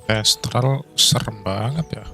Astral serem banget ya.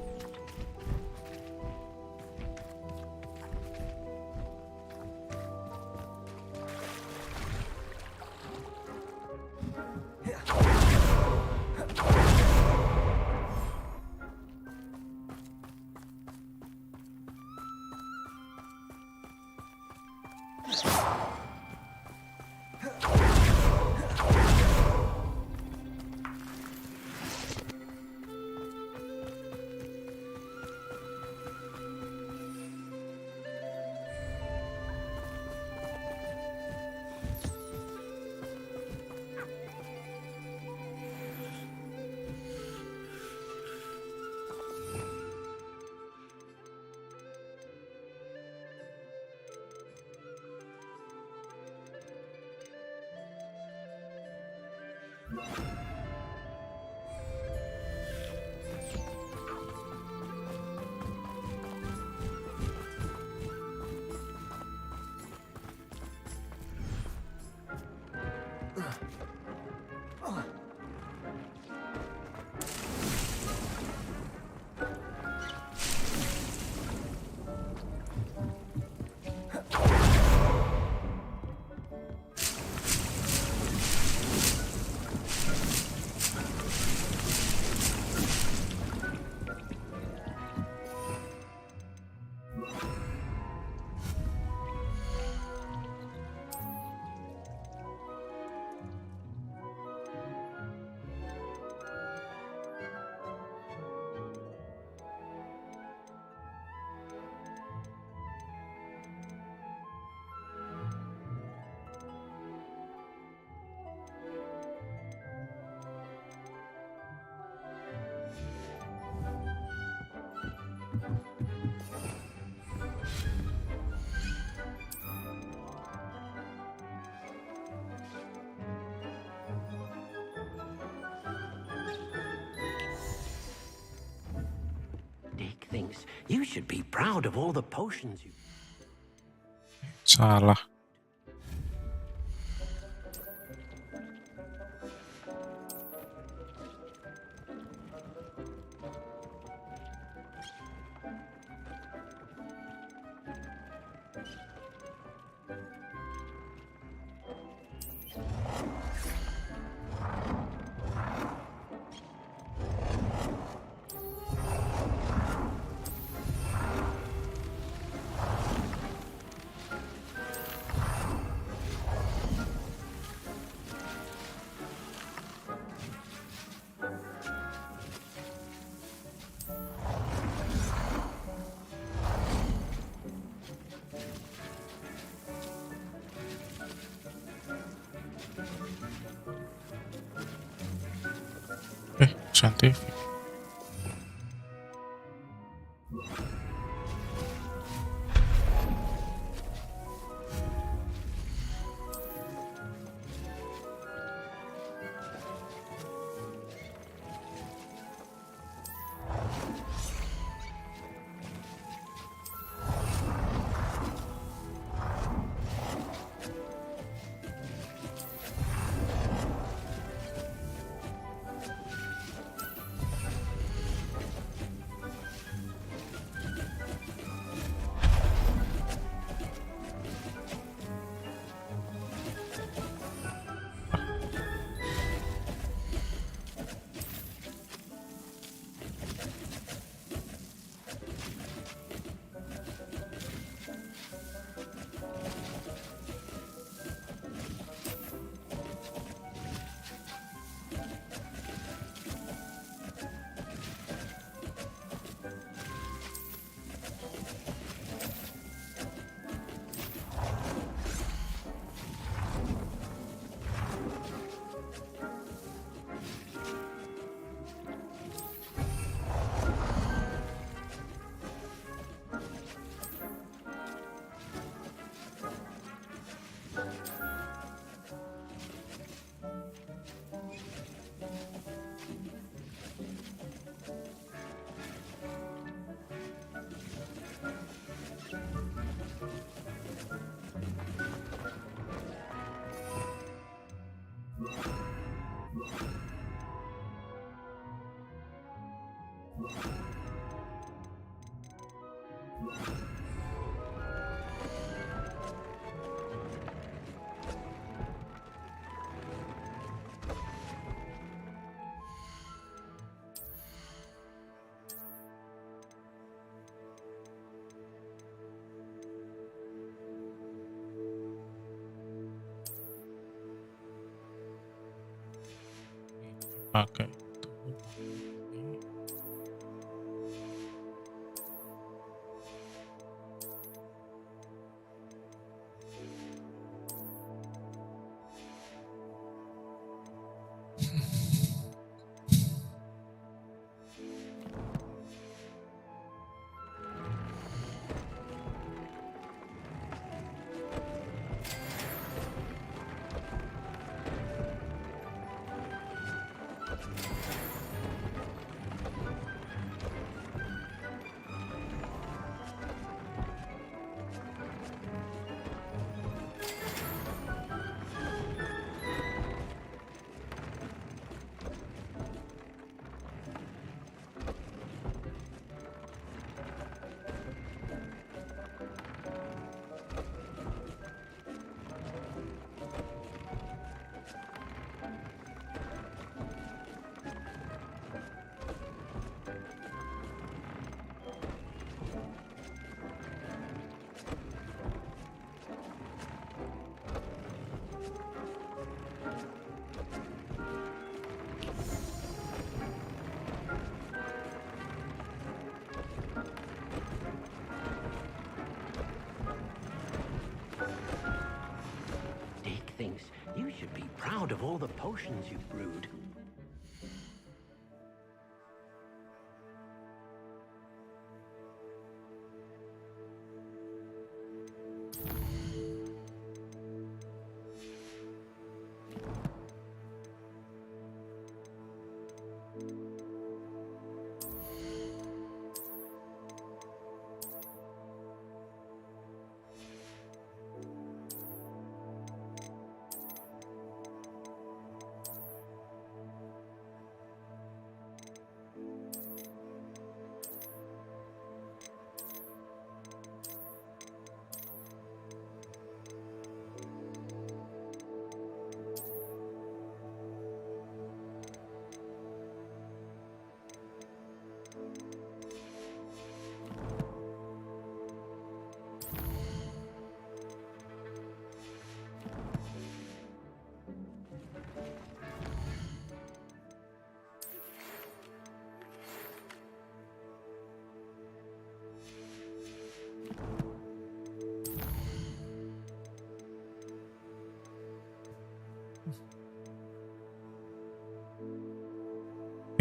thinks you should be proud of all the potions you... Salah. Scientific. Pakai itu. thinks you should be proud of all the potions you've brewed.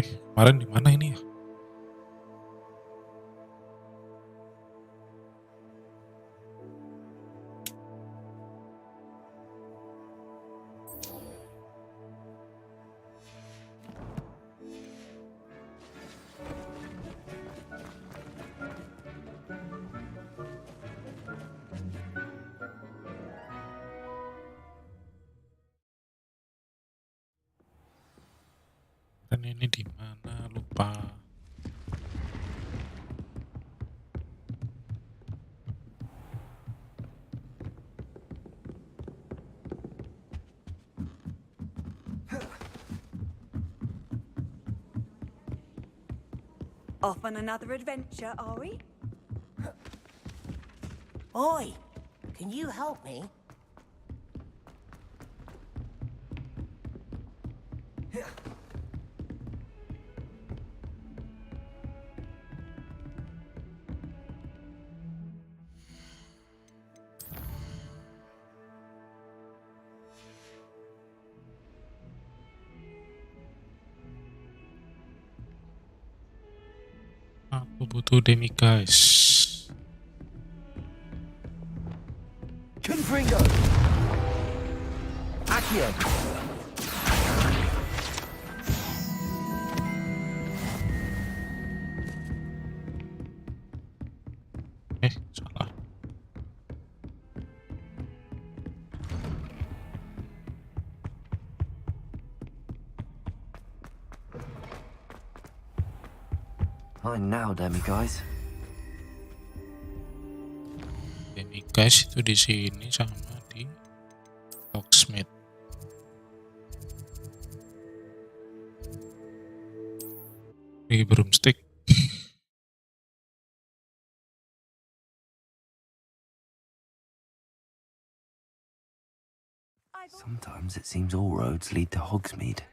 Kemarin di mana ini ya? Dan ini di mana? Lupa. Off on another adventure, are we? Oi, can you help me? Aku butuh demi guys. Confringo! Accio! Salah. Fine now, demi guys. Demi guys itu di sini sama di locksmith. Di broomstick. Sometimes it seems all roads lead to Hogsmeade.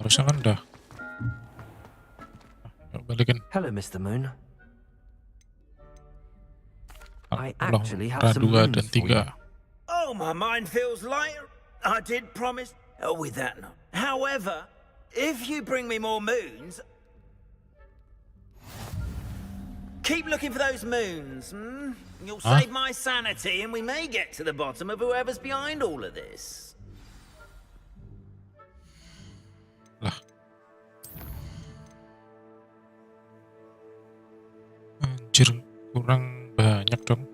Harusnya kan udah. Yuk balikin. Hello, Mr. Moon. I Ulang actually have some dua moons dan for you. 3. Oh, my mind feels lighter. I did promise. Oh, with that, no. However, if you bring me more moons, keep looking for those moons. Hmm? You'll Huh? save my sanity, and we may get to the bottom of whoever's behind all of this. Lah. Anjir, kurang banyak dong.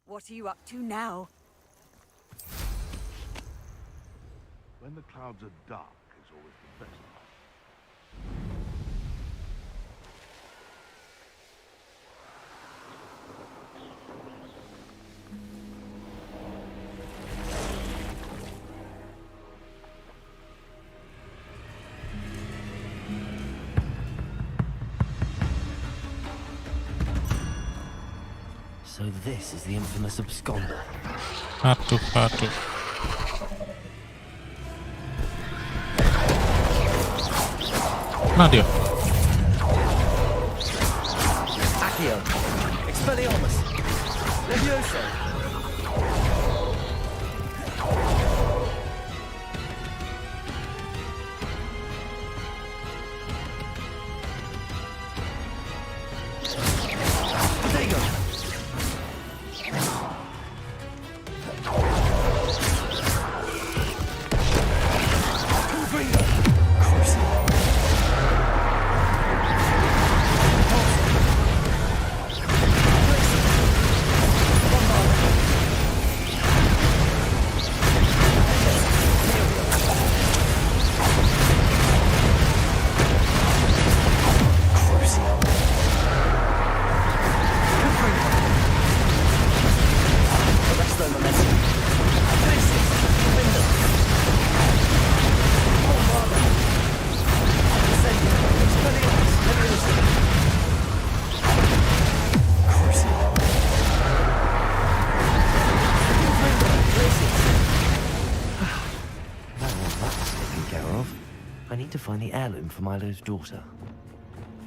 What are you up to now? When the clouds are dark is always the best time. So this is the infamous absconder. Aduh. Nah dia. Accio! Expelliarmus! Levioso! heirloom for Milo's daughter.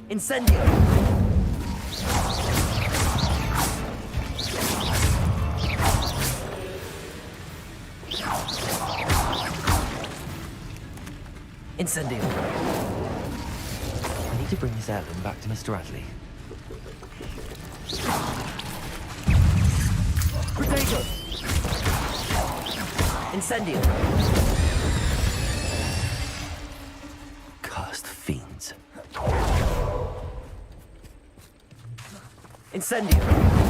Incendio! Incendio! I need to bring this heirloom back to Mr. Adley. Protego! Incendio! Cursed fiends. Incendio!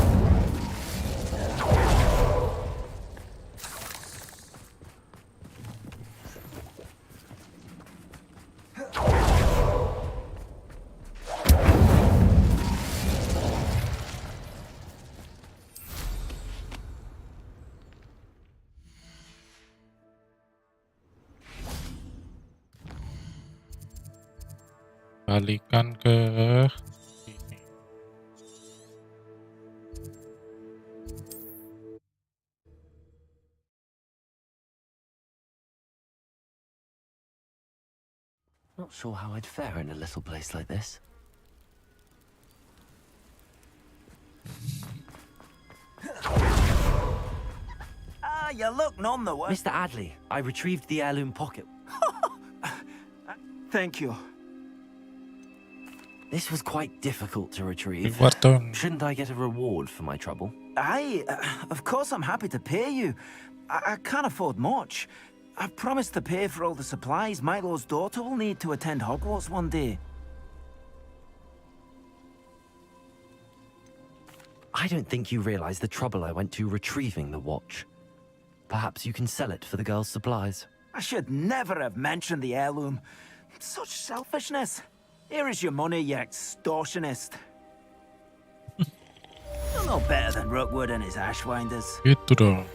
Balikan ke sini. Not sure how I'd fare in a little place like this. You look none the worse. Mr. Adley, I retrieved the heirloom pocket. Thank you. This was quite difficult to retrieve. Reward dong. Shouldn't I get a reward for my trouble? Of course I'm happy to pay you. I can't afford much. I've promised to pay for all the supplies Milo's daughter will need to attend Hogwarts one day. I don't think you realize the trouble I went to retrieving the watch. Perhaps you can sell it for the girl's supplies. I should never have mentioned the heirloom. Such selfishness. Here is your money, you extortionist. You're no better than Rookwood and his ashwinders. Gitu dong.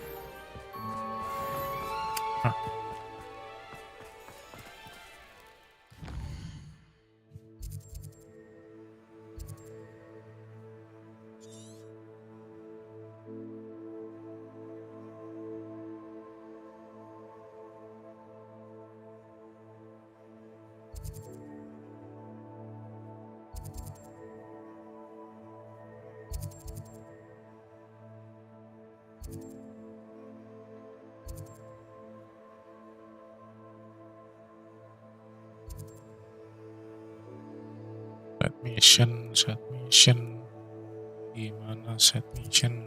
Set mission. Gimana set mission?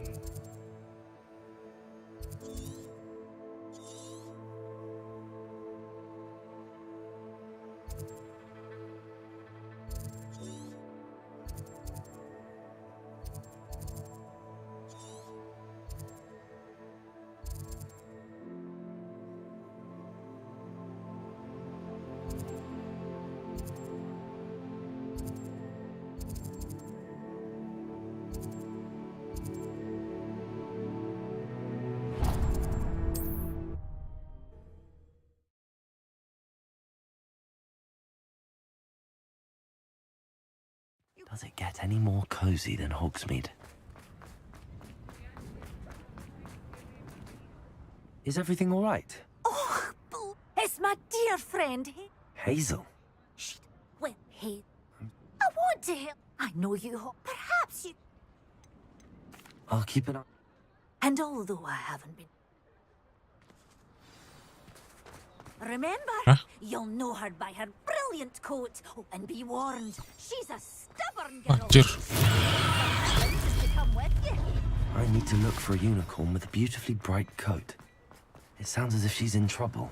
Does it get any more cozy than Hogsmeade? Is everything all right? Oh, Boo, it's my dear friend. Hazel? Well, hey, I want to help. I know you hope. Perhaps you... I'll keep an eye. And although I haven't been... Remember, you'll know her by her brilliant coat. Oh, and be warned, she's a stubborn girl. Anjir. To come with you. I need to look for a unicorn with a beautifully bright coat. It sounds as if she's in trouble.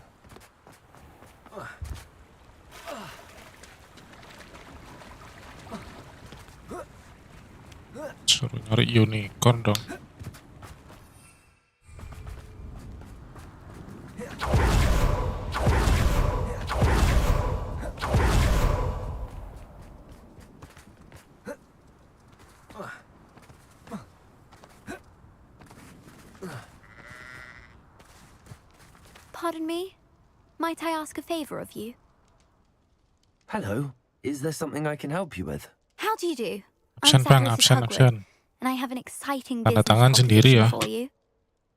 Suruh nyari unicorn dong. Pardon me? Might I ask a favor of you? Hello. Is there something I can help you with? How do you do? Absen I'm bang, Mrs. absen, Hogwarts, absen. and I have an exciting Tanda business tangan sendiri ya. proposition for you.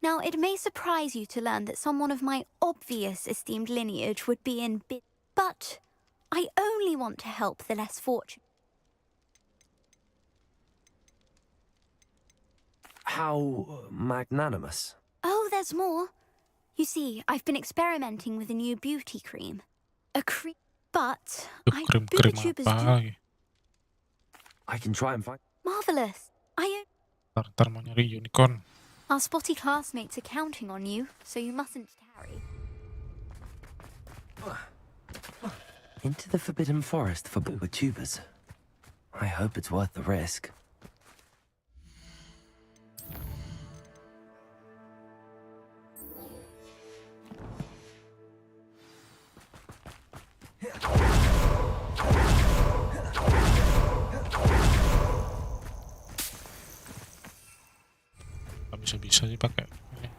Now, it may surprise you to learn that someone of my obvious esteemed lineage would be in but I only want to help the less fortunate. How magnanimous. Oh, there's more. You see, I've been experimenting with a new beauty cream. A cream, but Krim-krim booby-tubers apa do lagi? I can try and find. marvelous. Ntar mau nyari unicorn. Our spotty classmates are counting on you, so you mustn't tarry. Into the Forbidden Forest for booby-tubers. I hope it's worth the risk. Nggak bisa-bisa sih pakai ini.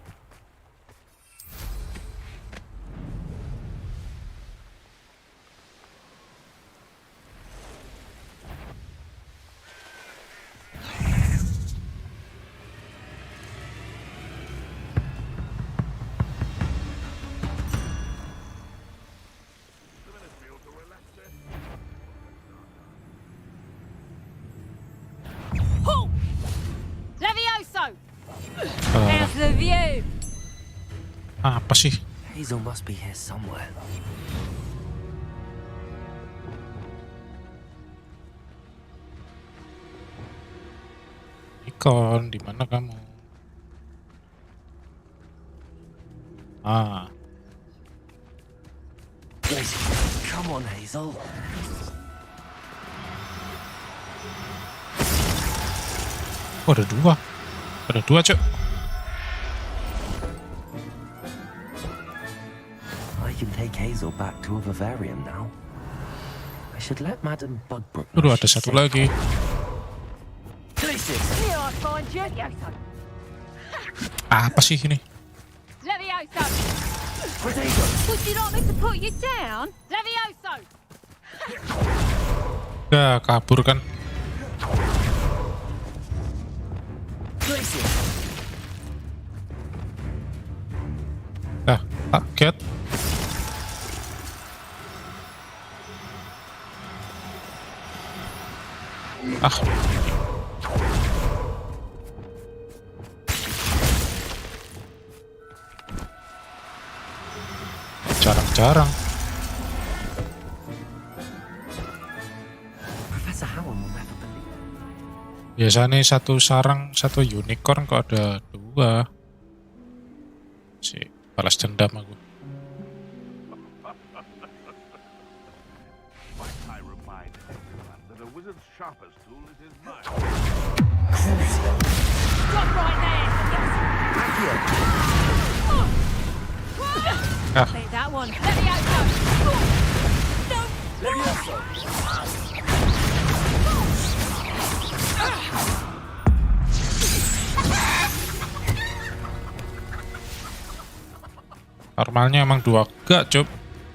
Levioso! Eh, How's the view? apa sih? Hazel must be here somewhere. Unicorn, di mana kamu? Ah, Come on, Hazel. oh ada dua. Ada dua, Cuk. I can take Hazel back to a vivarium now. I should let Madam Bugbrook know Aduh, ada she's satu safe. lagi. Places. Here I find you. Levioso! Apa sih ini? Levioso! Potato. Would you like me to put you down? Levioso! Ya, kabur kan. Places. Kaget. Ah, jarang-jarang. Professor Howell will never believe. Biasanya satu sarang, satu unicorn, kok ada dua. Si balas dendam aku. But I remind everyone that a wizard's sharpest tool is his mind. Stop right there! Ah, Take that one. Levioso! normalnya emang dua, gak, Cuk.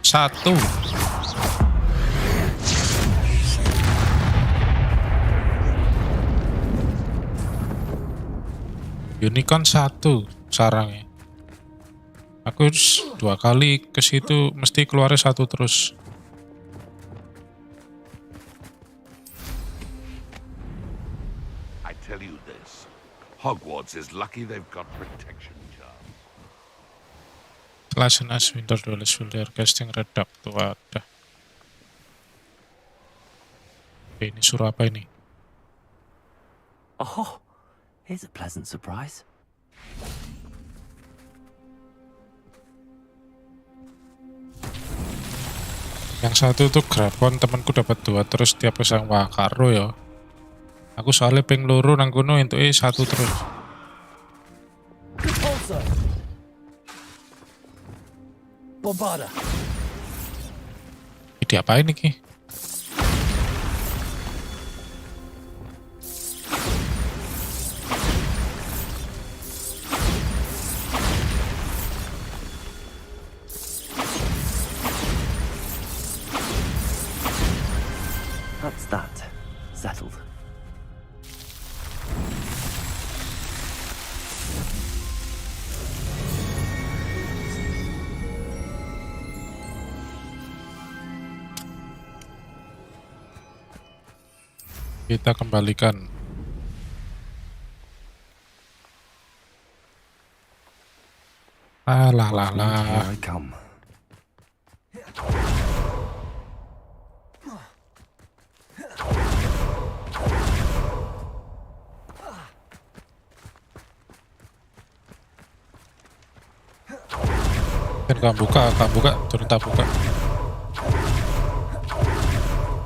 Satu. Unicorn satu sarangnya. Aku dua kali ke situ mesti keluarnya satu terus. I tell you this, Hogwarts is lucky they've got protection charms. Lesson as winter duelist will their casting reduct tuh ada. Oke, ini suruh apa ini? Oh, here's a pleasant surprise. Yang satu tuh grabon, temanku dapat dua terus tiap kesang. Wah, karo ya. Aku soalnya ping loro nang kono entuke satu terus. Also. Bombada. Ini diapain iki? That's that. Settled. Kita kembalikan. Lah. Here I come. Kan kamu buka, turun tak buka.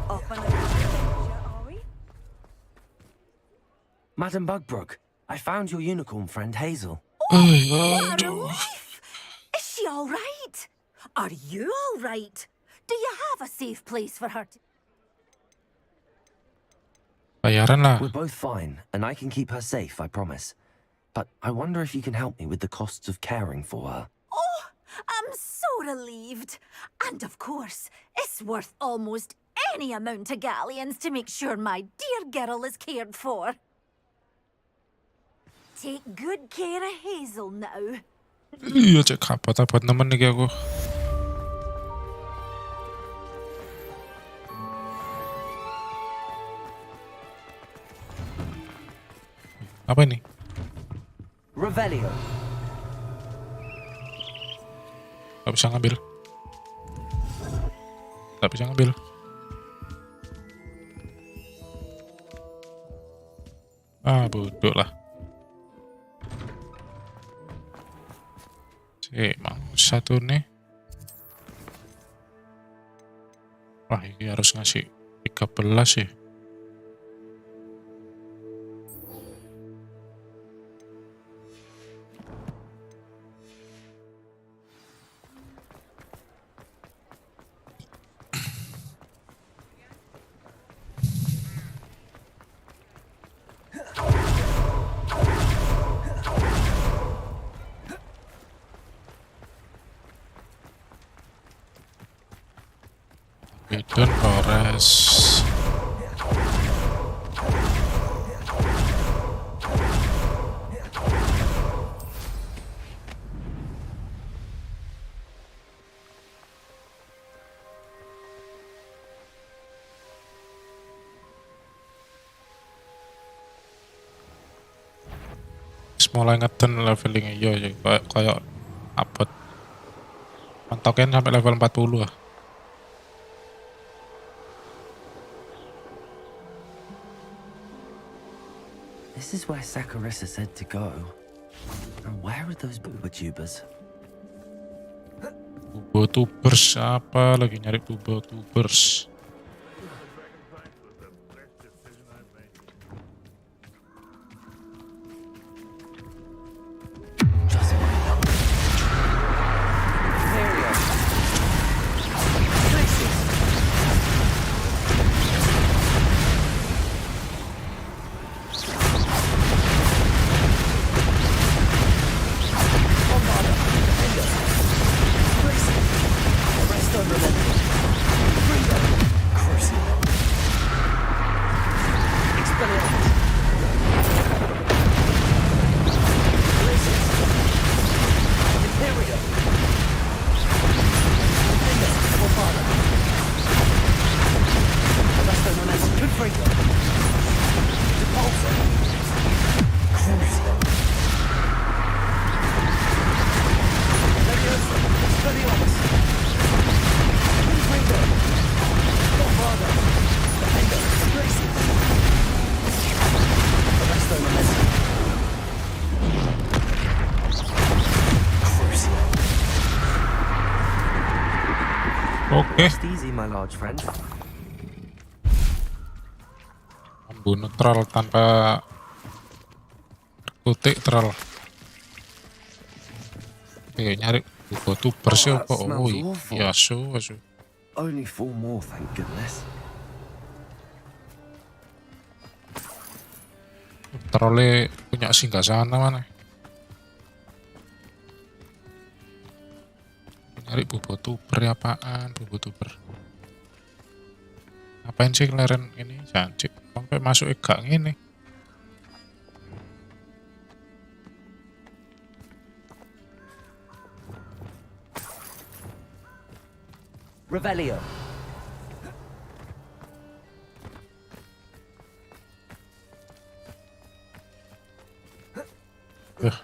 Off on a adventure, are we? Madam Bugbrook, I found your unicorn friend Hazel. What a relief! Is she all right? Are you all right? Do you have a safe place for her to... Bayaran lah. We're both fine, and I can keep her safe, I promise. But I wonder if you can help me with the costs of caring for her. Oh, I'm so relieved. And of course, it's worth almost any amount of galleons to make sure my dear girl is cared for. Take good care of Hazel now. Iya cek kapot nemen nih aku. Apa ini? Revelio. Gak bisa ngambil. Gak bisa ngambil. Bodoh lah. Emang satu nih. Wah, ini harus ngasih 13 ya. Don't Forest. Mulai ngeden levelingnya ya kayak abot. Mantoknya sampai level 40 lah. This is where Saccharissa said to go. And where are those booba tubers? Bubotubers apa lagi nyari bubotubers? Oke. Easy, my large friend. Membunuh troll tanpa kutik troll. Oke, nyari bubotubers ya apa? Oh iya, asu. Only 4 more, thank goodness. Trollnya punya singgah sana mana? Nyari bubotuber apaan? Bubotuber. Apain sih keleren ini? Jancik. Sampai masuk gak ngene. Revelio. Ora.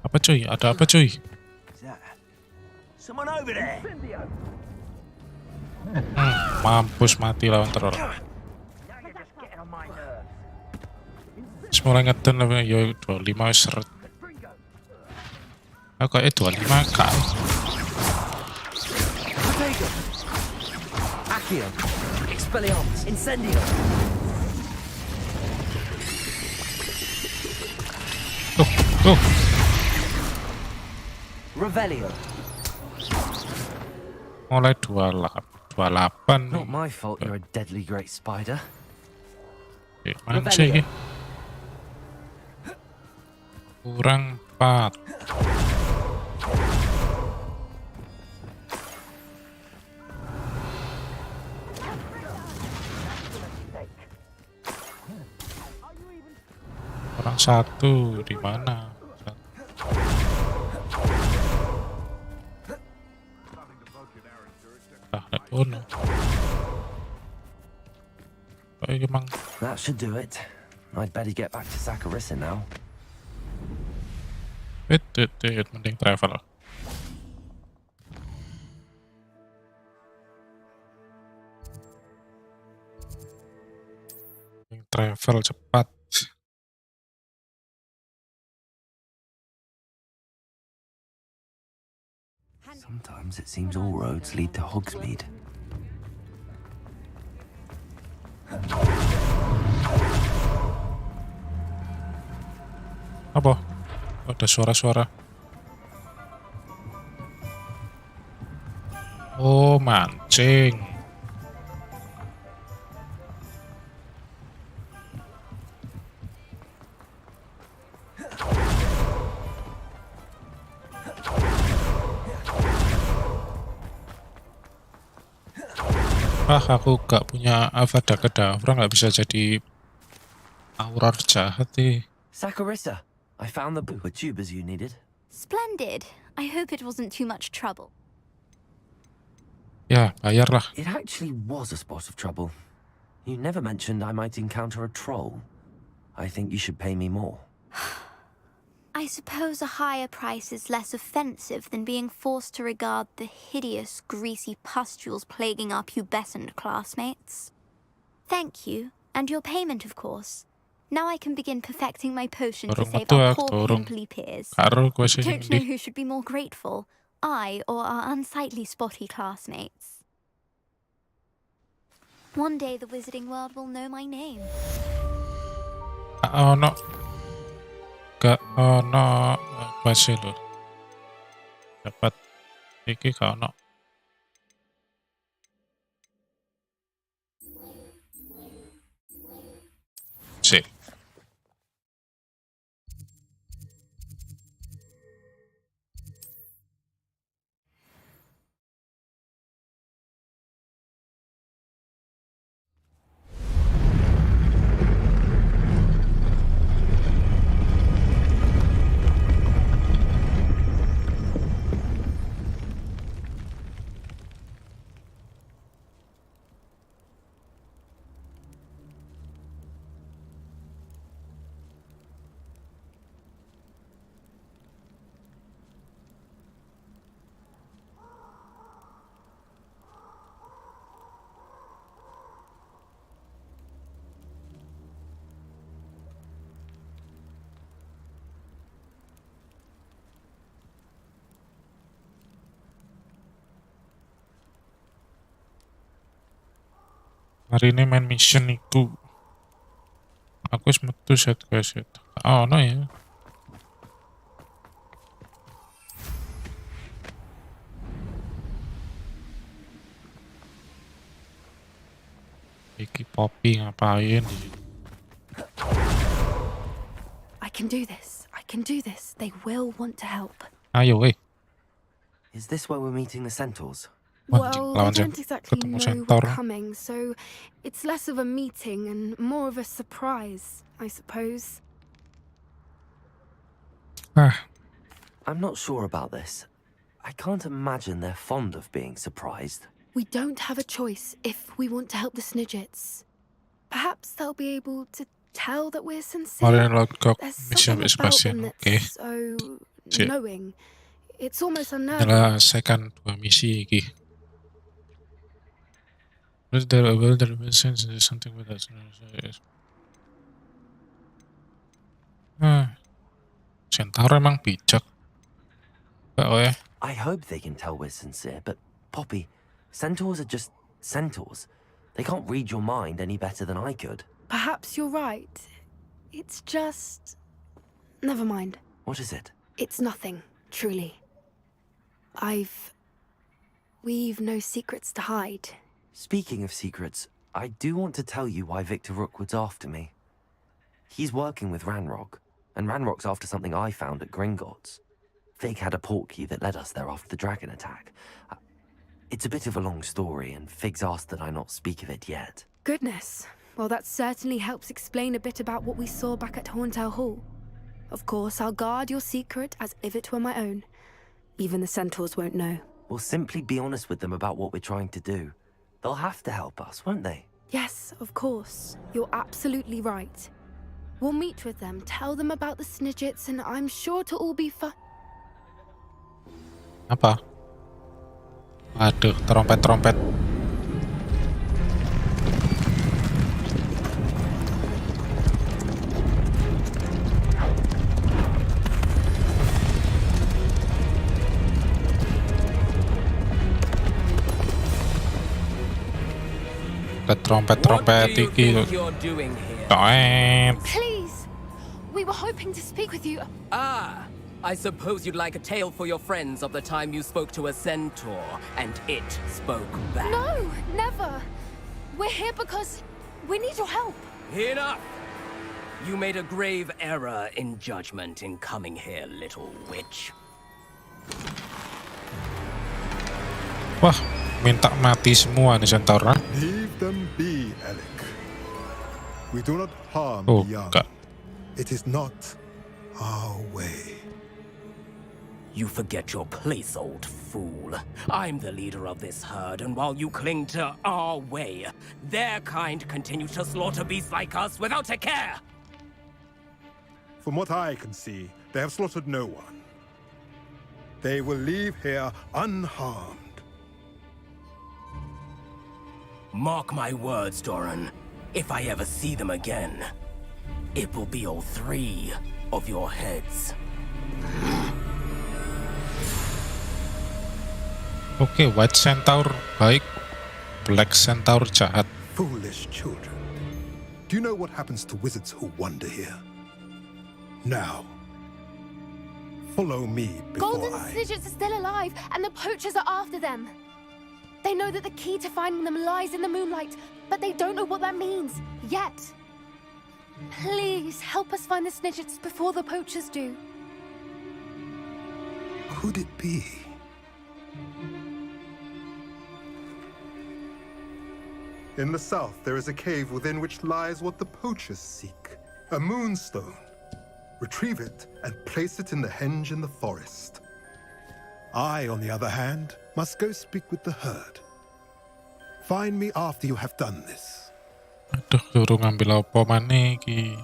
Apa cuy? Ada apa cuy? Someone over there. Mampus mati lawan teror. Mulai ngeden lah ya 25 seret. Aku kayak 25 kak. Accio, Expelliarmus, Incendio. Tuh. Revelio. Mulai 28 Not my fault you're a deadly great spider. Mana sih ini? Kurang 4. Kurang 1 di mana? Bunuh. Emang That should do it. I'd better get back to Saccharissa now. mending travel. Travel cepat. Sometimes it seems all roads lead to Hogsmeade. Apa? Ada suara-suara. Oh, mancing. Aku gak punya AVADA KEDAVRA, gak bisa jadi aurar jahat nih. Saccharissa, I found the tubers you needed. Splendid. I hope it wasn't too much trouble. Ya, bayarlah. It actually was a spot of trouble. You never mentioned I might encounter a troll. I think you should pay me more. I suppose a higher price is less offensive than being forced to regard the hideous, greasy pustules plaguing our pubescent classmates. Thank you, and your payment, of course. Now I can begin perfecting my potion to save our poor pimply peers. Don't know who should be more grateful, I or our unsightly spotty classmates. One day the wizarding world will know my name. Oh no. Gak ono basi lho. Dapat iki gak ono. Sip. Hari ini main mission itu. Aku wis metu set guys ya. Oh no ya. Iki Poppy ngapain? I can do this. I can do this. They will want to help. Ayo weh. Is this where we're meeting the centaurs? Well, they don't exactly ketemu know centaur. we're coming, so it's less of a meeting and more of a surprise, I suppose. Ah, I'm not sure about this. I can't imagine they're fond of being surprised. We don't have a choice if we want to help the Snidgets. Perhaps they'll be able to tell that we're sincere. Kemarin kok There's misi something sampai about spasiun. them Oke. that's so Sip. knowing. It's almost unnerving. Menyelesaikan 2 misi iki. But there will be something with us. Centaur emang bijak. Enggak ya? I hope they can tell we're sincere, but Poppy, centaurs are just centaurs. They can't read your mind any better than I could. Perhaps you're right. It's just... Never mind. What is it? It's nothing, truly. We've no secrets to hide. Speaking of secrets, I do want to tell you why Victor Rookwood's after me. He's working with Ranrock, and Ranrock's after something I found at Gringotts. Fig had a portkey that led us there after the dragon attack. It's a bit of a long story, and Fig's asked that I not speak of it yet. Goodness. Well, that certainly helps explain a bit about what we saw back at Horntail Hall. Of course, I'll guard your secret as if it were my own. Even the centaurs won't know. We'll simply be honest with them about what we're trying to do. They'll have to help us, won't they? Yes, of course. You're absolutely right. We'll meet with them, tell them about the Snidgets, and I'm sure to all be fine. Apa? Aduh, trompet-trompet. Ada trompet-trompet iki. Doet. Please! We were hoping to speak with you. Ah, I suppose you'd like a tale for your friends of the time you spoke to a centaur and it spoke back. No, never. We're here because we need your help. Enough! You made a grave error in judgment in coming here, little witch. Wah, minta mati semua nih centaur. Leave them be, Alec. We do not harm Oh, the young. enggak. It is not our way. You forget your place, old fool. I'm the leader of this herd, and while you cling to our way, their kind continue to slaughter beasts like us without a care. From what I can see, they have slaughtered no one. They will leave here unharmed. Mark my words, Doran. If I ever see them again, it will be all 3 of your heads. Oke, White Centaur baik, Black Centaur jahat. Foolish children. Do you know what happens to wizards who wander here? Now, follow me before Golden Snidgets are still alive, and the poachers are after them. They know that the key to finding them lies in the moonlight, but they don't know what that means, yet. Please, help us find the Snidgets before the poachers do. Could it be? In the south, there is a cave within which lies what the poachers seek. A moonstone. Retrieve it and place it in the henge in the forest. I, on the other hand, must go speak with the herd. Find me after you have done this. Aduh, suruh ngambil apa maneh iki.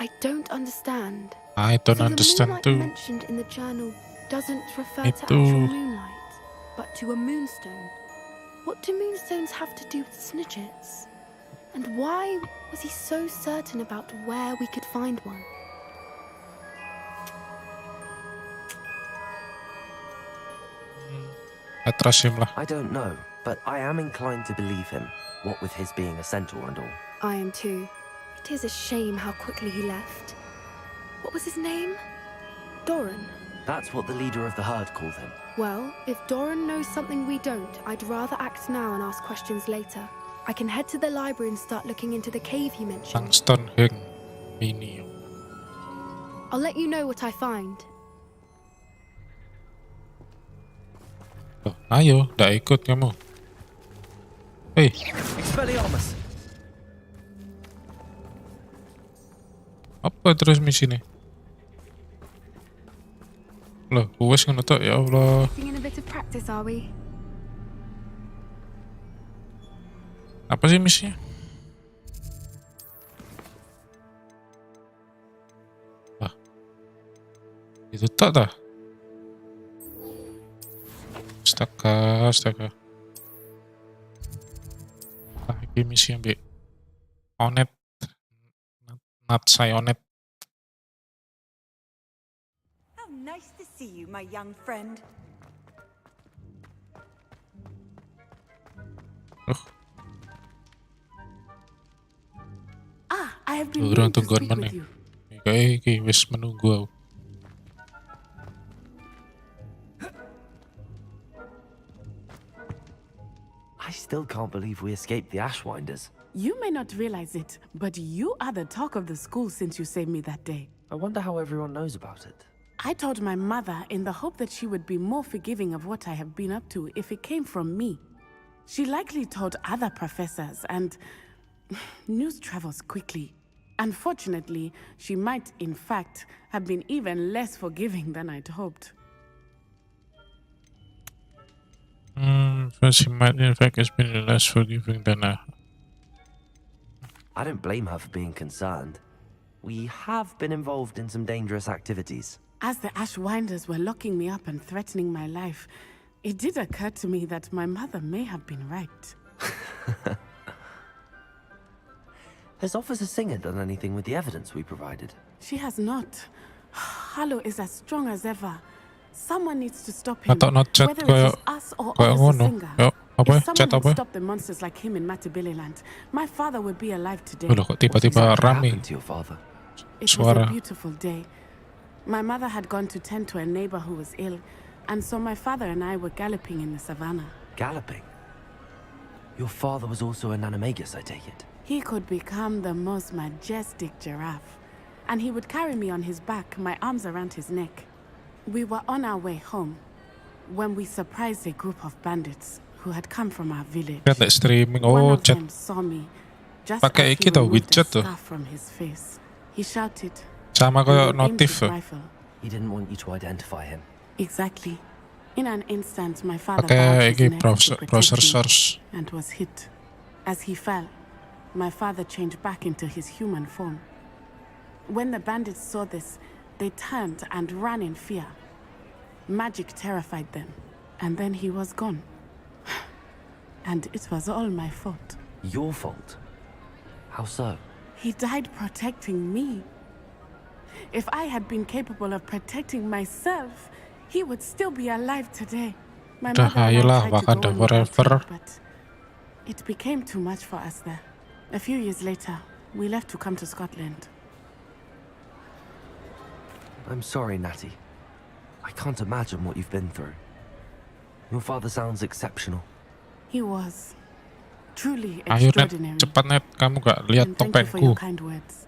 I don't understand. I don't So understand the too. moonlight mentioned in the journal doesn't refer to Itu. actual moonlight, but to a moonstone. What do moonstones have to do with Snidgets? And why was he so certain about where we could find one? I trust him lah. I don't know, but I am inclined to believe him, what with his being a centaur and all. I am too. It is a shame how quickly he left. What was his name? Doran. That's what the leader of the herd called him. Well, if Doran knows something we don't, I'd rather act now and ask questions later. I can head to the library and start looking into the cave you mentioned. Langston Heng Mini. I'll let you know what I find. Oh, ayo, dah ikut kamu. Hei, Expelliarmus! Apa terus misi nih? Loh, wes ngono tok ya Allah. In a bit of practice, are we? Apa sih misinya? Wah. Itu tak dah. Astaga. Ah, ini misi yang onet. Not Sionet. How nice to see you, my young friend. I have been Urung meaning to tungguan speak meneh. with you. Iki wis menunggu aku. I still can't believe we escaped the Ashwinders. You may not realize it, but you are the talk of the school since you saved me that day. I wonder how everyone knows about it. I told my mother in the hope that she would be more forgiving of what I have been up to if it came from me. She likely told other professors, and news travels quickly. Unfortunately, she might, in fact, have been even less forgiving than I'd hoped. She might, in fact, has been less forgiving than I don't blame her for being concerned. We have been involved in some dangerous activities. As the Ashwinders were locking me up and threatening my life, it did occur to me that my mother may have been right. Has Officer Singer done anything with the evidence we provided? She has not. Harlow is as strong as ever. Someone needs to stop him. Not chat Whether it is us or Officer Singer. If someone had stopped the monsters like him in Matabililand, my father would be alive today. Loh, kok tiba-tiba rame To your father? It was a beautiful day. My mother had gone to tend to a neighbor who was ill, and so my father and I were galloping in the savannah. Galloping? Your father was also an animagus, I take it? He could become the most majestic giraffe, and he would carry me on his back, my arms around his neck. We were on our way home when we surprised a group of bandits who had come from our village. Lihat streaming, One oh of chat. them saw me just Pakai as iki he tau, removed widget the tuh. scarf from his face. He shouted. Sama and kayak then aimed notif. his rifle. He didn't want you to identify him. Exactly. In an instant, my father Pakai bowed his iki neck browser to browser protect me source. and was hit. As he fell, my father changed back into his human form. When the bandits saw this, they turned and ran in fear. Magic terrified them, and then he was gone. And it was all my fault. Your fault? How so? He died protecting me. If I had been capable of protecting myself, he would still be alive today. My Udah, mother and I ayolah, tried to Wakanda go on without forever. him, but it became too much for us there. A few years later, we left to come to Scotland. I'm sorry, Natty. I can't imagine what you've been through. Your father sounds exceptional. He was truly Ayo net, extraordinary. cepat net. Kamu gak lihat And thank you for topengku? your kind words.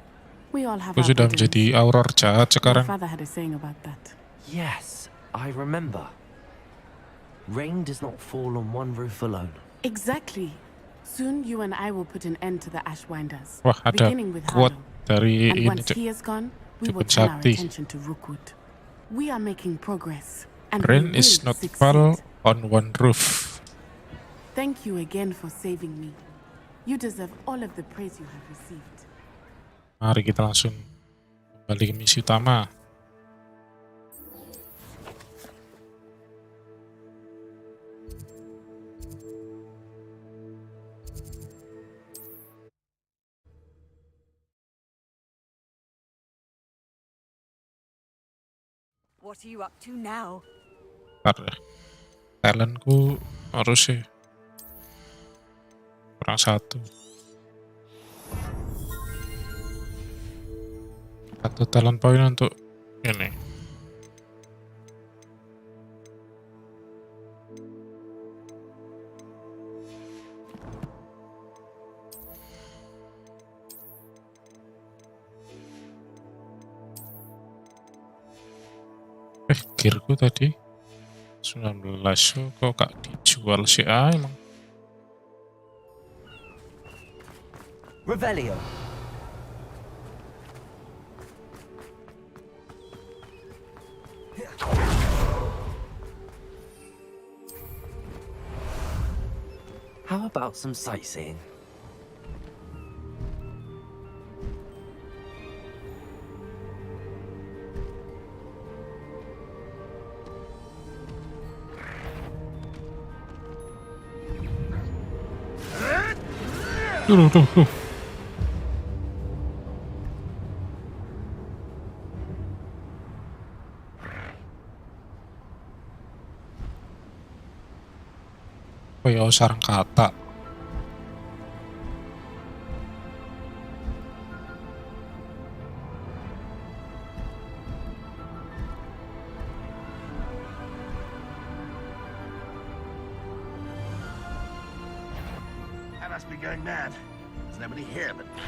We all have Aku our sudah burdens. menjadi auror jahat My sekarang. father had a saying about that. Yes, I remember. Rain does not fall on one roof alone. Exactly. Soon you and I will put an end to the Ashwinders. Wah, ada beginning with quote Harlow. dari And ini once he is gone, we will Dukun turn our Sakti. attention to Rookwood. We are making progress, and Rain we is will not succeed. fall on one roof. Thank you again for saving me. You deserve all of the praise you have received. Mari kita langsung kembali ke misi utama. What are you up to now? Ntar, talentku harus sih kurang satu talent point untuk ini. Gearku tadi 19 kok gak dijual sih emang. Revelio. about some sightseeing? Duh. Oh ya, sarang kata. I must be going mad. There's nobody here but me.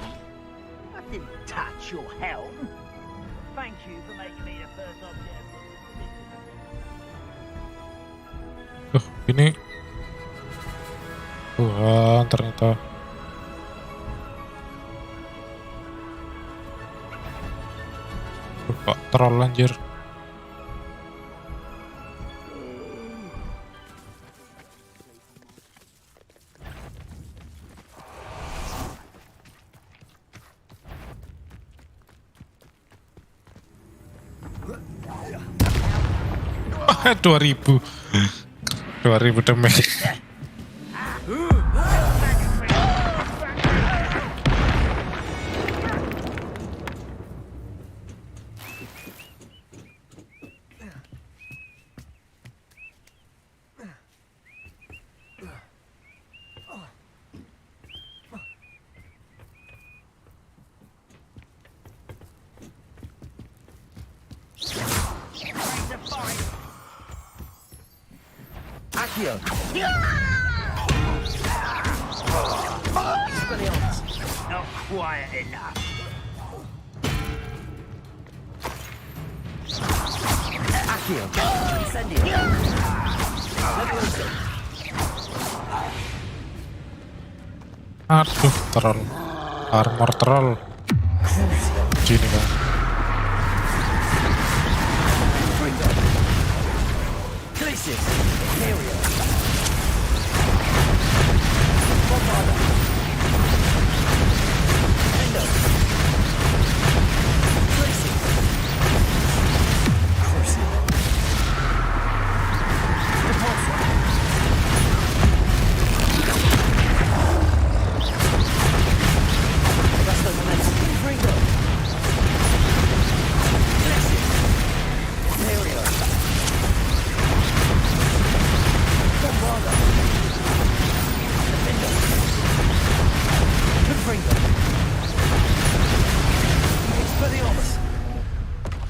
I didn't touch your helm. Thank you for making me the first object. Ini Tuhan, ternyata Pak troll anjir. Ah, 2000 damage. Accio. Not quiet enough. Accio. Incendio. Aduh, troll. Armor troll. Sini kan.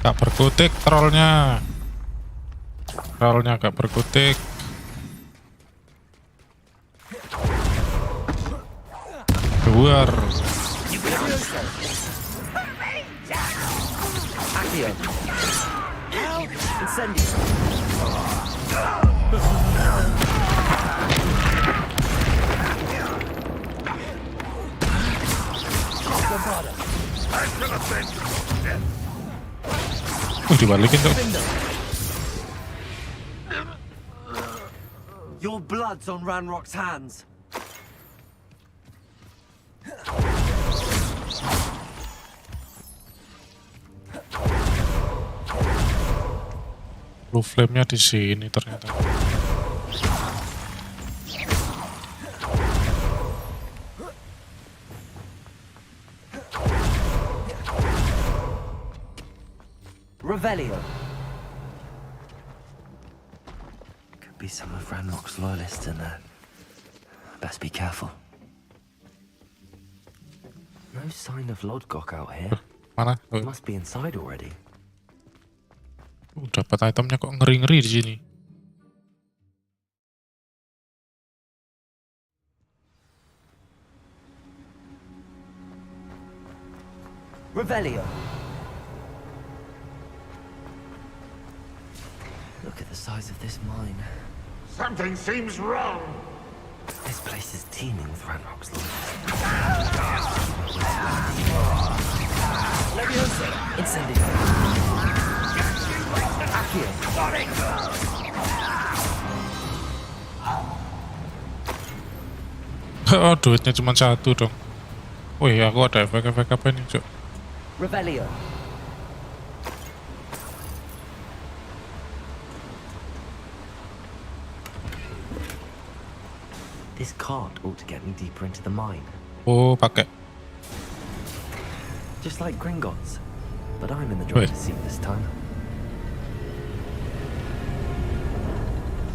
Gak berkutik trollnya. Trollnya gak berkutik. Keluar. Dibalikin tuh. Your blood's on Ranrock's hands. Blue flame-nya di sini ternyata. Revelio. Could be some of Ranrock's loyalists in there. Best be careful. No sign of Lodgok out here. Mana? Must be inside already. Dapat itemnya kok ngeri-ngeri di sini. Revelio. Look at the size of this mine. Something seems wrong. This place is teeming with Ranrock's loyalists. Leviosa. Incendio. Accio. Oh, duitnya cuma 1 dong. Wih, aku ada efek-efek apa ini, Cuk? Revelio. This cart ought to get me deeper into the mine. Oh, pakai. Just like Gringotts. But I'm in the driver's seat this time.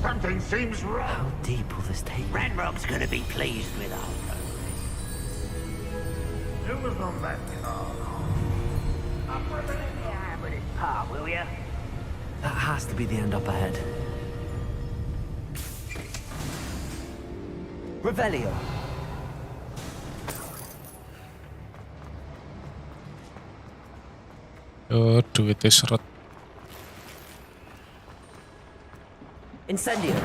Something seems wrong. How deep will this take me? Ranrock's gonna be pleased with our progress. Who was on that car? Up with it in the hand with his paw, will ya? That has to be the end up ahead. Revelio. Oh, duitnya seret. Incendio.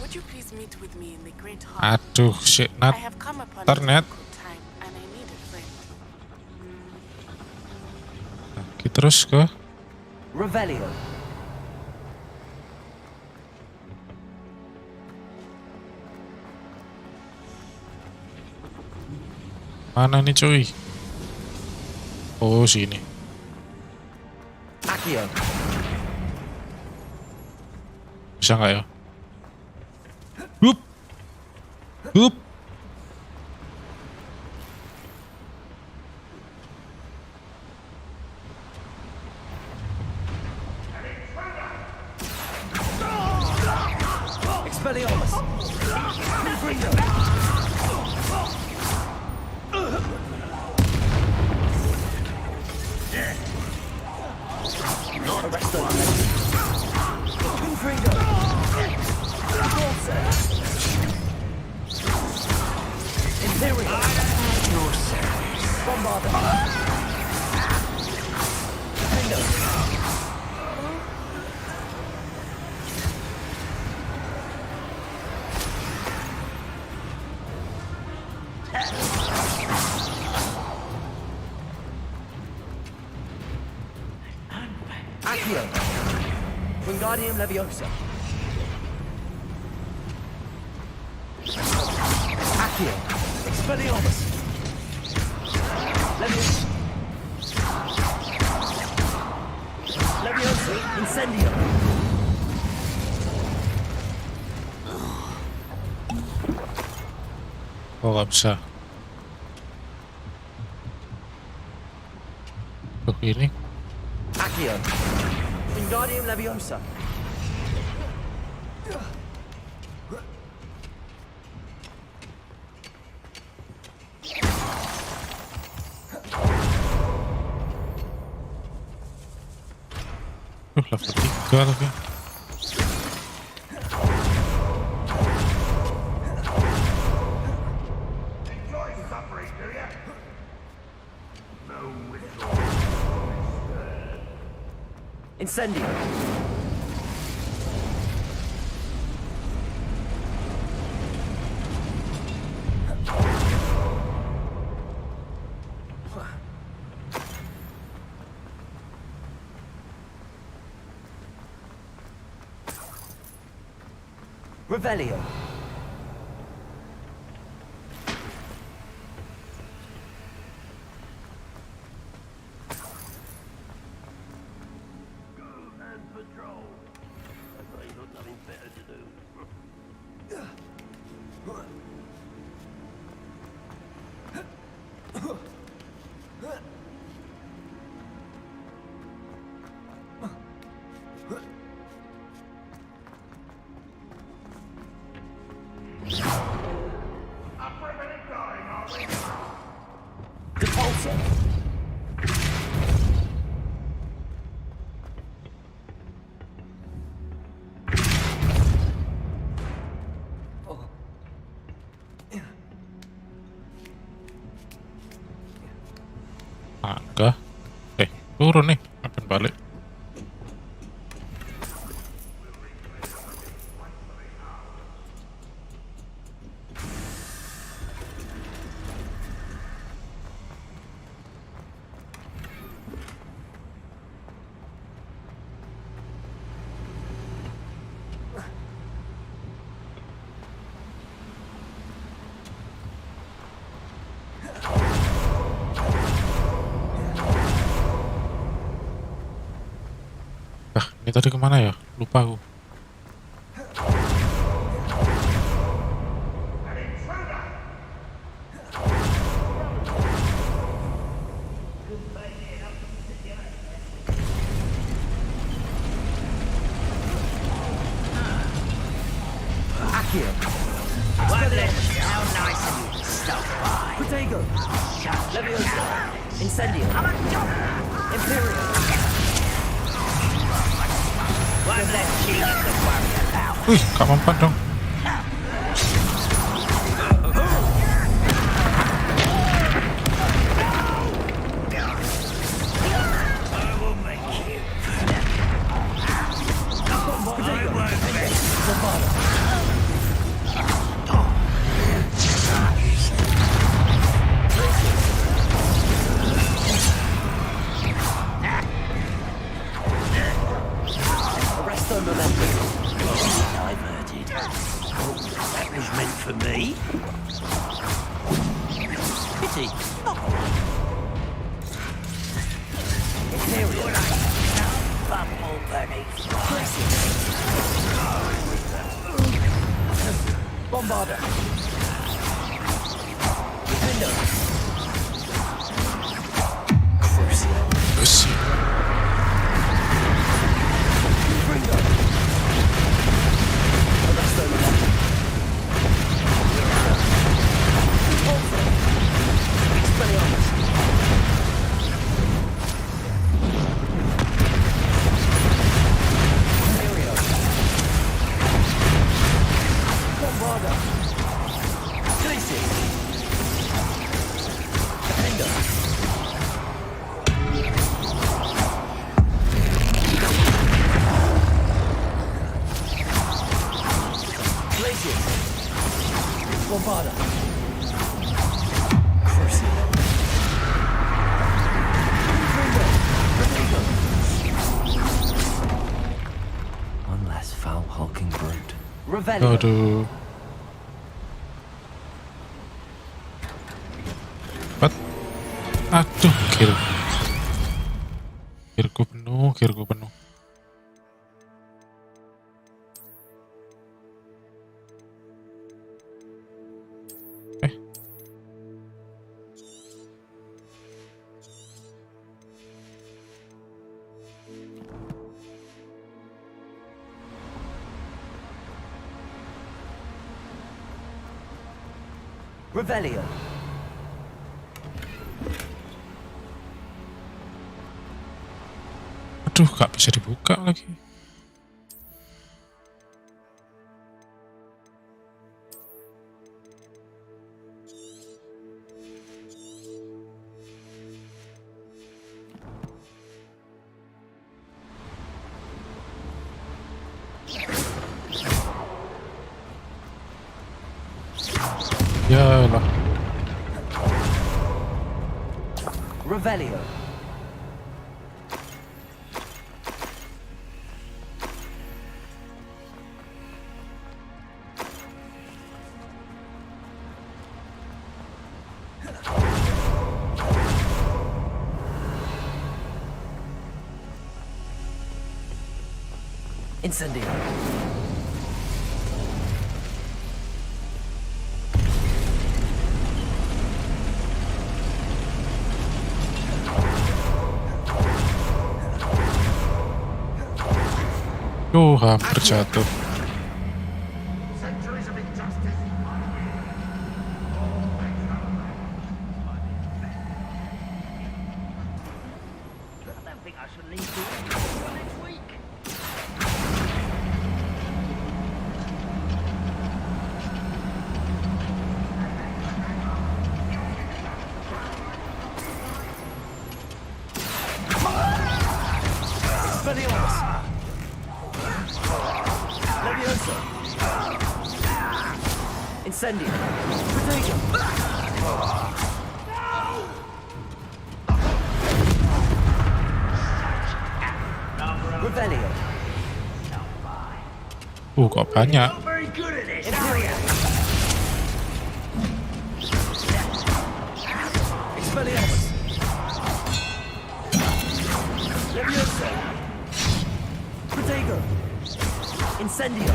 Would you please meet with me in the great hall? Aduh, shit, Nat. I have come upon Ternet. a difficult time and I need a friend. Kita terus ke Revelio. mana nih, cuy? Oh, sini. Accio. Bisa nggak ya? Hup. Hup. Expelliarmus. Arresto. Confringo. Imperial. Your service. Bombarda. Confringo. Accio. Wingardium Leviosa. Accio. Expelliarmus. Leviosa. Leviosa. Incendio. Oh, nggak bisa. Tuh, ini. Accio. Wingardium Leviosa. Level 3 lagi. Enjoy suffering, do ya? No whistle. Incendio. Revelio. And patrol. I thought you got nothing better to do. Up for a minute going, are we? Depulso. Enggak. Turun nih. Akan balik. Ini tadi kemana ya? Lupa aku. How nice of you to stop by. Protego. Leviosa. Incendio. Imperial. What's that Sheila to worry about? Wih, gak mempan dong. Diverted. Oh, that was meant for me. Pity. Not Imperial. Bumble bunnies. Bombarda. Window. Terus. Bombarda. One less foul hulking brute. Revelio. Aduh. Cepat. Aduh, Gearku penuh. Revelio. Aduh, gak bisa dibuka lagi. Ya lah. Revelio. Incendio. Hampir jatuh. Incendio. Revelio. Kok banyak? Incendio!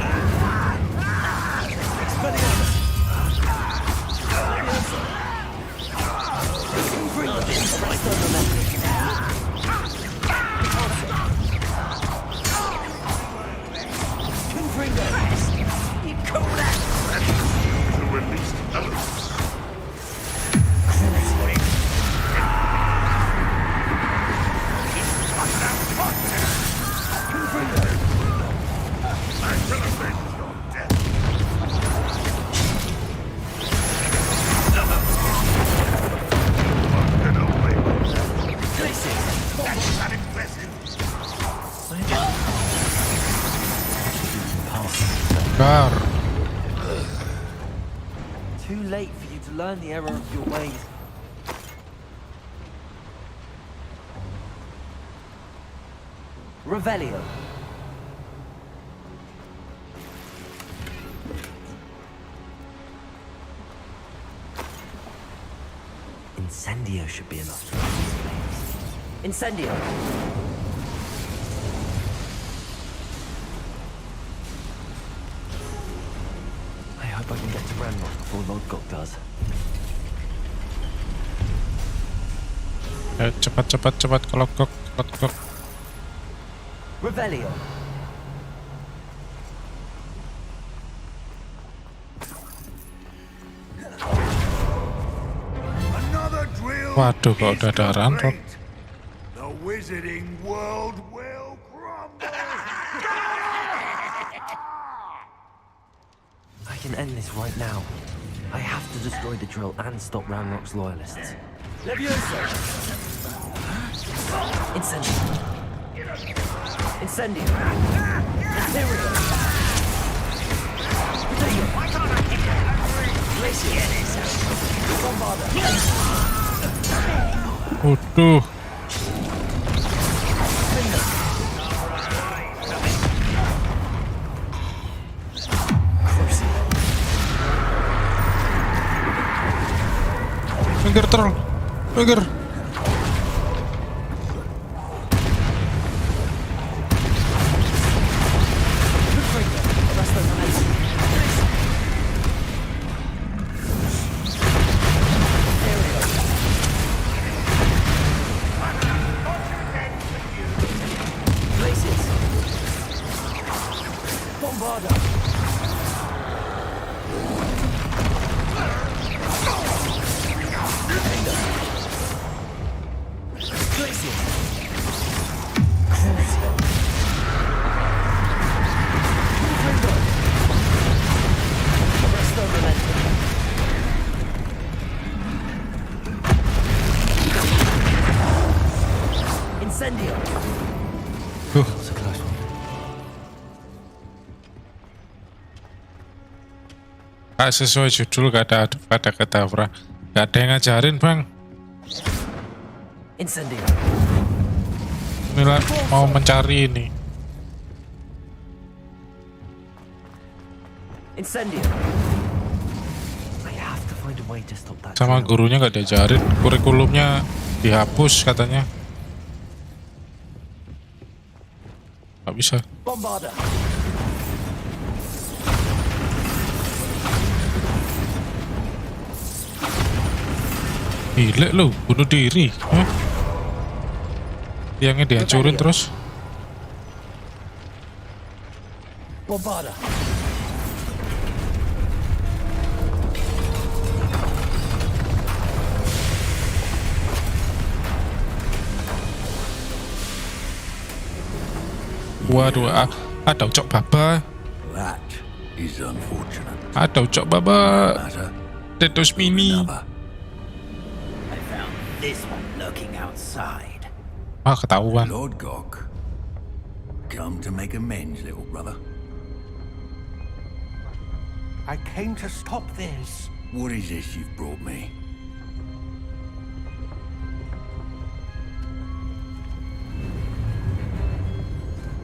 You call that? To release elements. Gar. Too late for you to learn the error of your ways. Revelio. Incendio should be enough to release flames. Incendio. I hope I can get to Ranrock before Lodgok does. Cepat kalau kok. Revelio. Another drill. Waduh, kok udah ada Ranrock. The wizarding world will crumble. I can end this right now. I have to destroy the drill and stop Ranrock's loyalists. Levioso! Incendio! Incendio! Imperial! Why can't I hit it? Glacier! Bombarda! Waduh. Minggir troll. Minggir. Incendio! Gak sesuai judul, gak ada pada KEDAVRA. Gak ada yang ngajarin, Bang. Incendio! Mila mau mencari ini. Incendio! I have to find a way to stop that. Sama gurunya gak diajarin. Kurikulumnya dihapus katanya. Gak bisa. Bombarda! Gila lu, bunuh diri. Hah? Tiangnya dihancurin terus. Bombarda. Waduh, ada ucok baba. That is unfortunate. Ada ucok baba. Tetos mini. This one lurking outside. Ah, ketahuan. Lord Gok, come to make amends, little brother. I came to stop this. What is this you've brought me?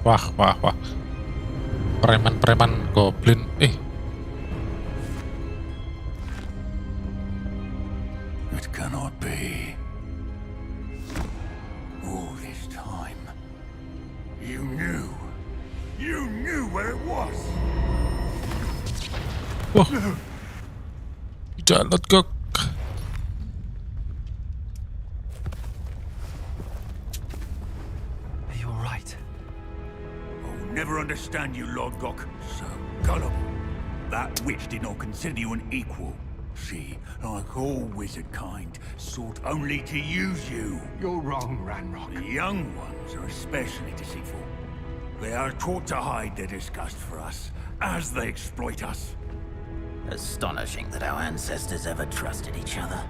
Wah. Preman-preman goblin. It cannot be. All this time, you knew where it was. Wah. Tidak Lodgok. Are you alright? I'll never understand you, Lord Gok. So gullible. That witch did not consider you an equal. She, like all wizard kind, sought only to use you. You're wrong, Ranrock. The young ones are especially deceitful. They are taught to hide their disgust for us, as they exploit us. Astonishing that our ancestors ever trusted each other.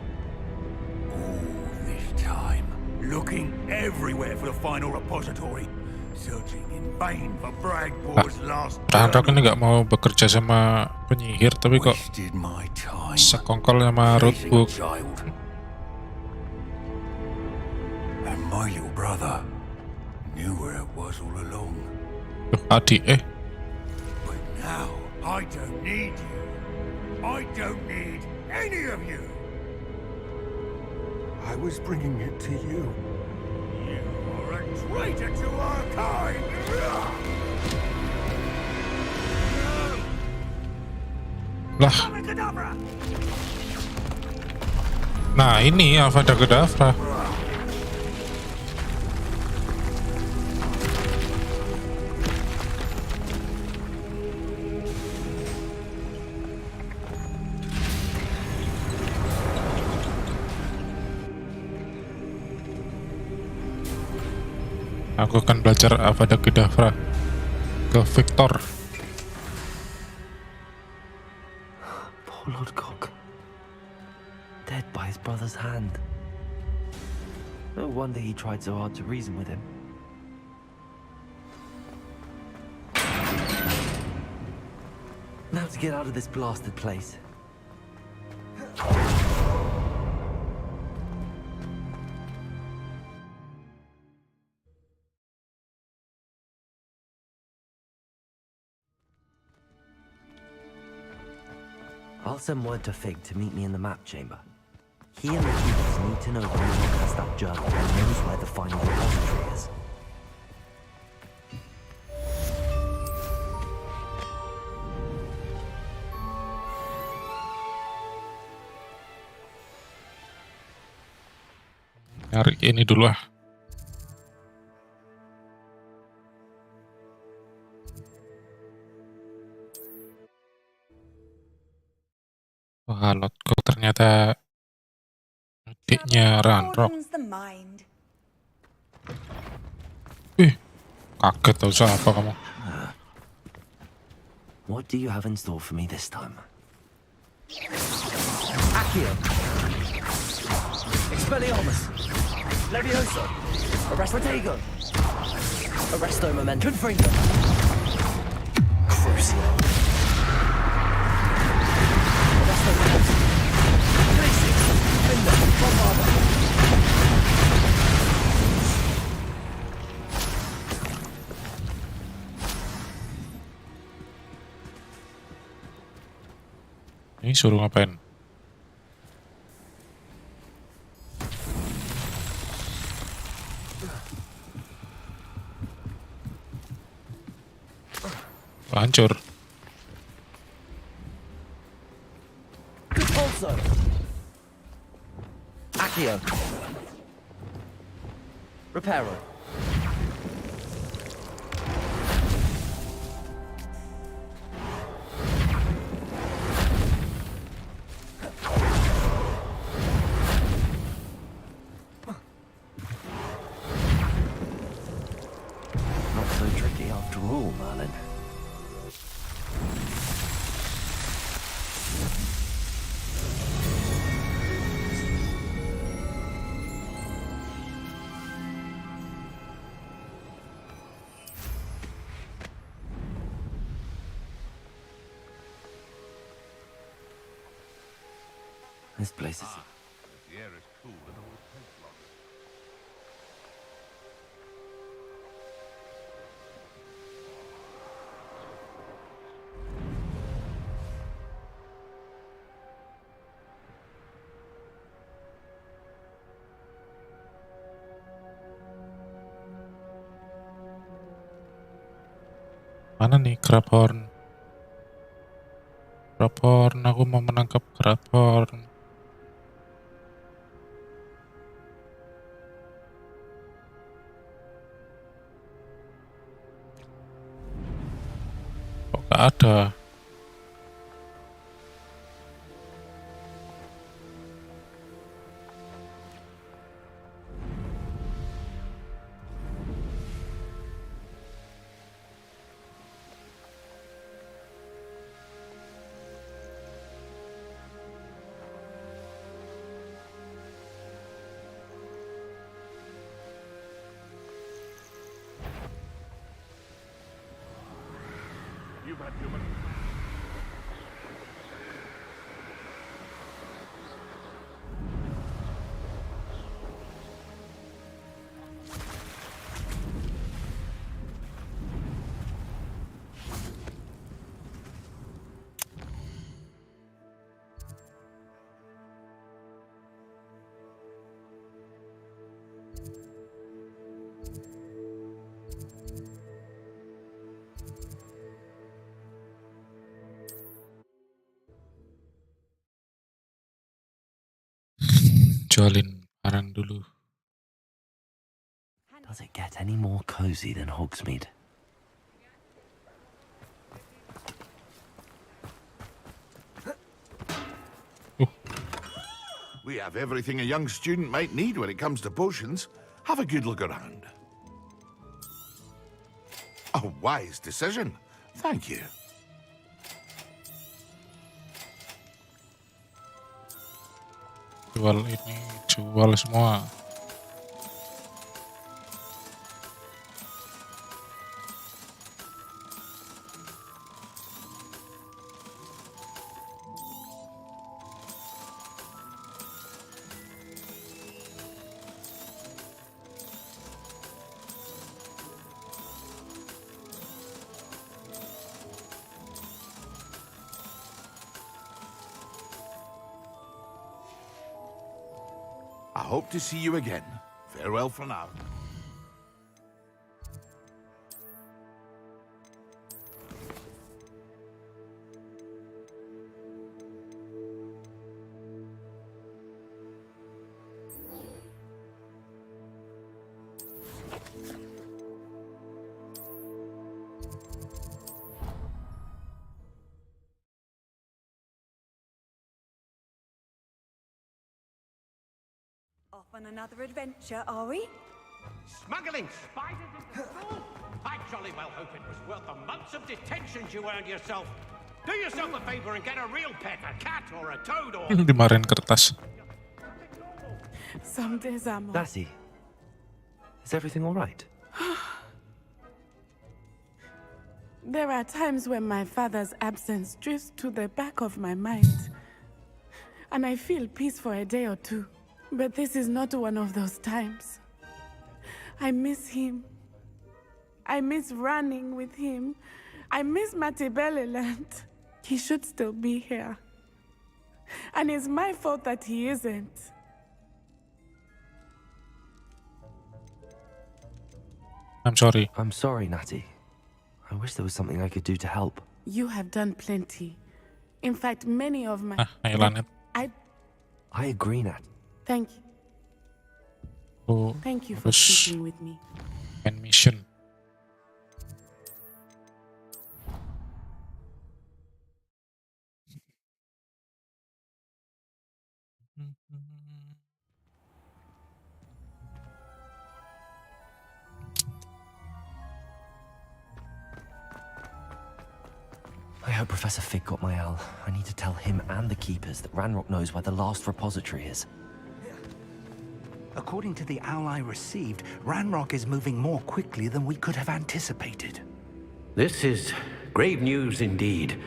All this time, looking everywhere for the final repository, searching in vain for Bragbor's last Ranrock ini nggak mau bekerja sama penyihir, tapi kok sekongkol sama rootbook. And my little brother knew where it was all along. Adik, But now, I don't need you. I don't need any of you. I was bringing it to you. You are a traitor to our kind. Lah. Nah, ini AVADA KEDAVRA. Aku akan belajar AVADA KEDAVRA ke Victor. Poor Lord Cock. Dead by his brother's hand. No wonder he tried so hard to reason with him. Now to get out of this blasted place. I'll send word to Fig to meet me in the map chamber. He and the keepers need to know when Ranrock has that journal and knows where the final repository is. Nyari ini dulu ah. Wah, Lodgok ternyata adiknya Ranrock. Broadens the mind. Kaget tau siapa kamu. What do you have in store for me this time? Accio! Expelliarmus! Levioso! Arrestego! Arresto Momentum! Confringo! Crucio! Arresto Momentum! Glacius! Finder! Bombardment! Ini suruh ngapain? Hancur. Also. Accio. Reparo. Not so tricky after all, Merlin. This place is... The air is cool and it will take longer. Mana nih Graphorn? Graphorn, aku mau menangkap Graphorn. Kok gak ada? Jualin barang dulu. Does it get any more cozy than Hogsmeade? We have everything a young student might need when it comes to potions. Have a good look around. A wise decision. Thank you. Jual ini, jual semua. I hope to see you again. Farewell for now. Off on another adventure, are we? Smuggling spiders into school? I jolly well hope it was worth the months of detentions you earned yourself. Do yourself a favor and get a real pet, a cat or a toad or... Dimarahin kertas. Some days I'm... Lassie, is everything all right? There are times when my father's absence drifts to the back of my mind, and I feel peace for a day or two. But this is not one of those times. I miss him. I miss running with him. I miss Matibeleland. He should still be here. And it's my fault that he isn't. I'm sorry. I'm sorry, Natty. I wish there was something I could do to help. You have done plenty. In fact, many of my... I agree, Nat. Thank you. Oh, Thank you for speaking with me. And mission. I hope Professor Fig got my owl. I need to tell him and the keepers that Ranrock knows where the last repository is. According to the owl I received, Ranrock is moving more quickly than we could have anticipated. This is grave news indeed.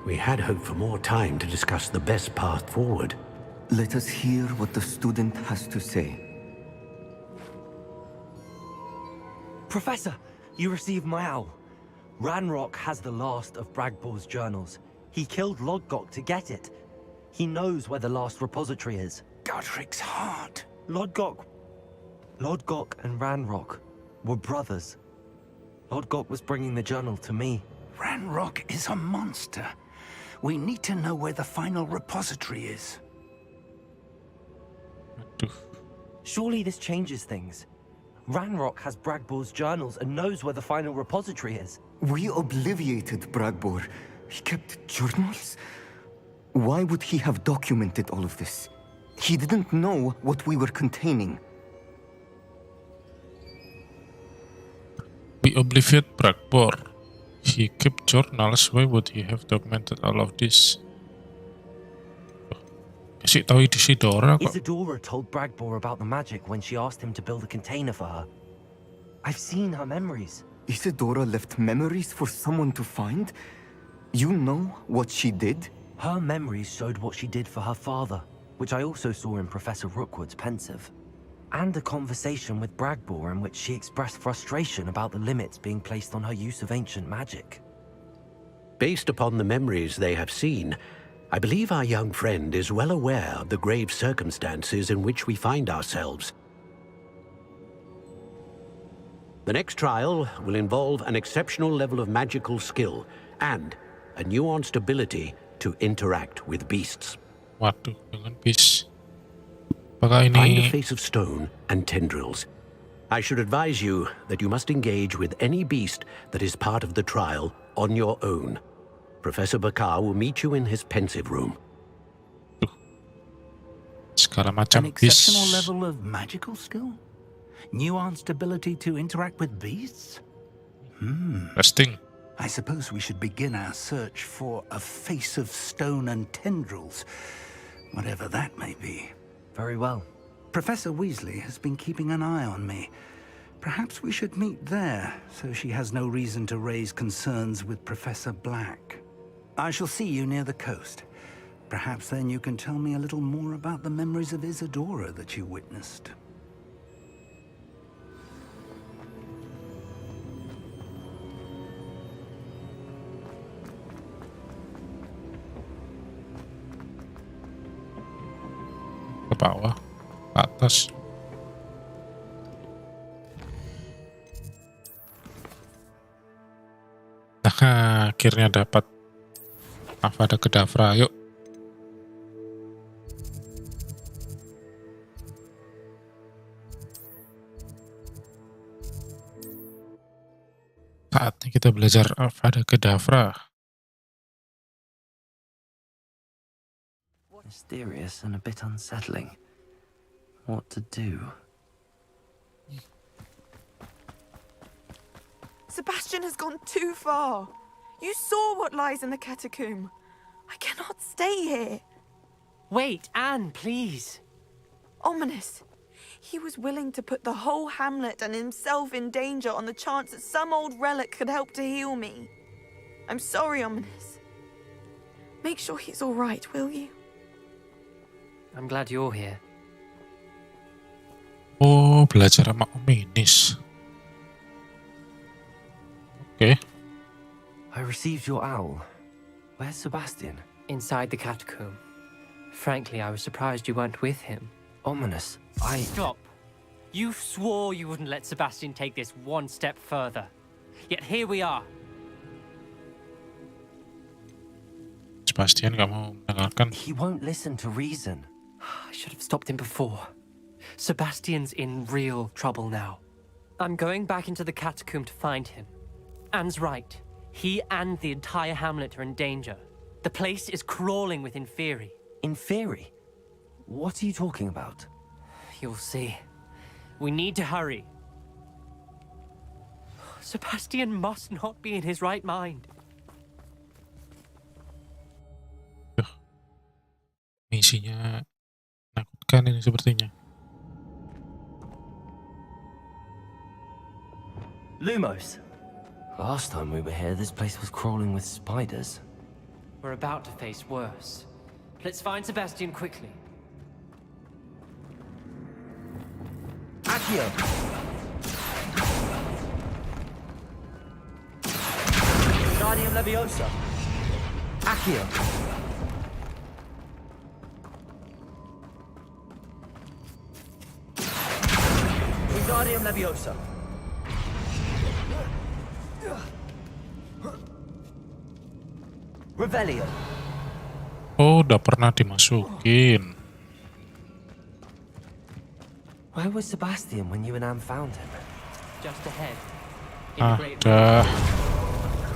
We had hoped for more time to discuss the best path forward. Let us hear what the student has to say. Professor, you received my owl. Ranrock has the last of Bragbor's journals. He killed Lodgok to get it. He knows where the last repository is. Godric's heart. Lodgok and Ranrock were brothers. Lord Gok was bringing the journal to me. Ranrock is a monster. We need to know where the final repository is. Surely this changes things. Ranrock has Bragbor's journals and knows where the final repository is. We obliviated Bragbor. He kept journals? Why would he have documented all of this? He didn't know what we were containing. We obliviate Bragbor. He kept journals. Why would he have documented all of this? Kasih tahu Isidora kok. Isadora told Bragbor about the magic when she asked him to build a container for her. I've seen her memories. Isadora left memories for someone to find? You know what she did? Her memories showed what she did for her father, which I also saw in Professor Rookwood's pensive. And a conversation with Bragbor in which she expressed frustration about the limits being placed on her use of ancient magic. Based upon the memories they have seen, I believe our young friend is well aware of the grave circumstances in which we find ourselves. The next trial will involve an exceptional level of magical skill and a nuanced ability to interact with beasts. Waduh, dengan beast. Apakah Find a ini face of stone and tendrils. I should advise you that you must engage with any beast that is part of the trial on your own. Professor Bakar will meet you in his pensive room. segala An macam exceptional beast? level of magical skill? Nuanced ability to interact with beasts? Interesting. I suppose we should begin our search for a face of stone and tendrils, whatever that may be. Very well. Professor Weasley has been keeping an eye on me. Perhaps we should meet there, so she has no reason to raise concerns with Professor Black. I shall see you near the coast. Perhaps then you can tell me a little more about the memories of Isadora that you witnessed. Ke bawah, ke atas. Nah, akhirnya dapat AVADA KEDAVRA. Yuk. Saatnya kita belajar AVADA KEDAVRA. Mysterious and a bit unsettling. What to do? Sebastian has gone too far. You saw what lies in the catacomb. I cannot stay here. Wait, Anne, please. Ominous. He was willing to put the whole hamlet and himself in danger on the chance that some old relic could help to heal me. I'm sorry, Ominous. Make sure he's all right, will you? I'm glad you're here. Oh, belajar sama Ominis. Okay. I received your owl. Where's Sebastian? Inside the catacomb. Frankly, I was surprised you weren't with him. Ominous. Stop. You swore you wouldn't let Sebastian take this one step further. Yet here we are. Sebastian gak mau mendengarkan. He won't listen to reason. I should have stopped him before. Sebastian's in real trouble now. I'm going back into the catacomb to find him. Anne's right. He and the entire hamlet are in danger. The place is crawling with Inferi. Inferi? What are you talking about? You'll see. We need to hurry. Sebastian must not be in his right mind. Misinya menakutkan ini sepertinya. Lumos. Last time we were here, this place was crawling with spiders. We're about to face worse. Let's find Sebastian quickly. Accio! Wingardium Leviosa! Accio! Wingardium Leviosa! Revelio. Oh, udah pernah dimasukin. Where was Sebastian when you and Anne found him? Just ahead. Ada.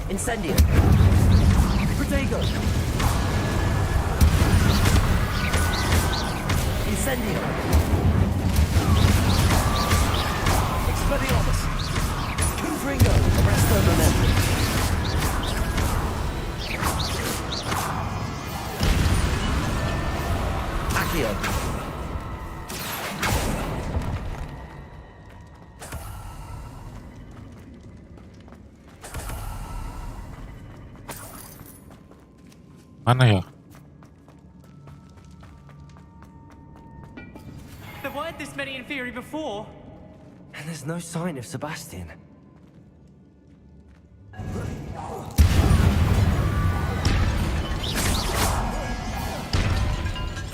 Incendio. Protego. Incendio. Expelliarmus. Confringo. Arresto Memento. Accio. Mana ya? There weren't this many in theory before. And there's no sign of Sebastian.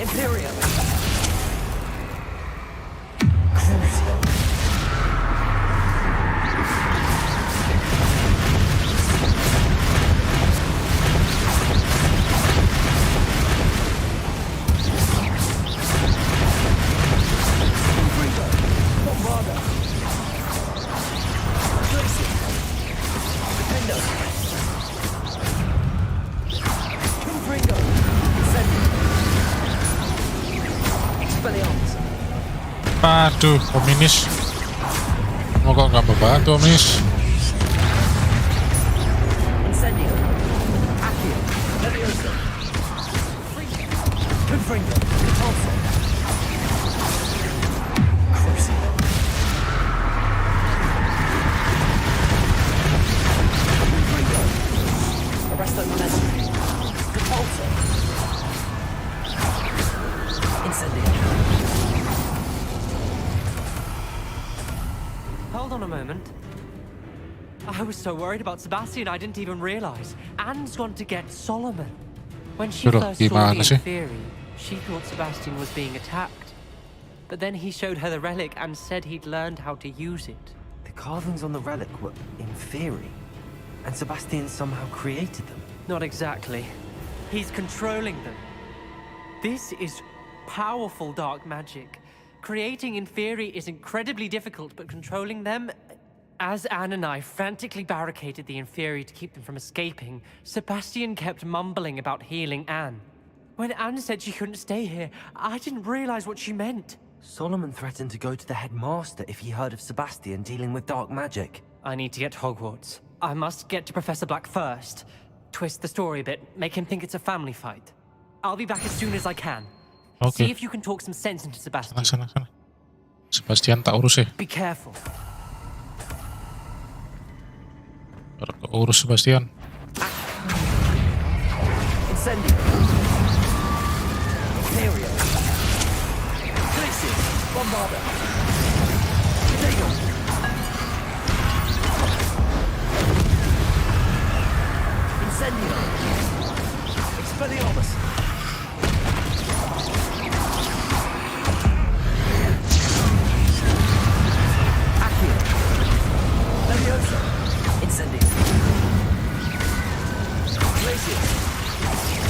Imperium. Aduh, komunis. Mau kok nggak membantu, komunis? Incendio. Accio. Levioso. Confringo. Repulso. Crucio. Confringo. Arresto Memento. Repulso. Incendio. Hold on a moment. I was so worried about Sebastian, I didn't even realize. Anne's gone to get Solomon. When she first saw the Inferi, she thought Sebastian was being attacked. But then he showed her the relic and said he'd learned how to use it. The carvings on the relic were Inferi, and Sebastian somehow created them. Not exactly. He's controlling them. This is powerful dark magic. Creating Inferi is incredibly difficult, but controlling them... As Anne and I frantically barricaded the Inferi to keep them from escaping, Sebastian kept mumbling about healing Anne. When Anne said she couldn't stay here, I didn't realize what she meant. Solomon threatened to go to the headmaster if he heard of Sebastian dealing with dark magic. I need to get to Hogwarts. I must get to Professor Black first. Twist the story a bit, make him think it's a family fight. I'll be back as soon as I can. Okay. See if you can talk some sense into Sebastian. Sana. Sebastian tak urus ya. Be careful. Urus Sebastian. Incendio. Imperio. Glacius. Bombarda. Diego. Incendio. Expelliarmus. Accio. Leviosa. Incendio. Glacius.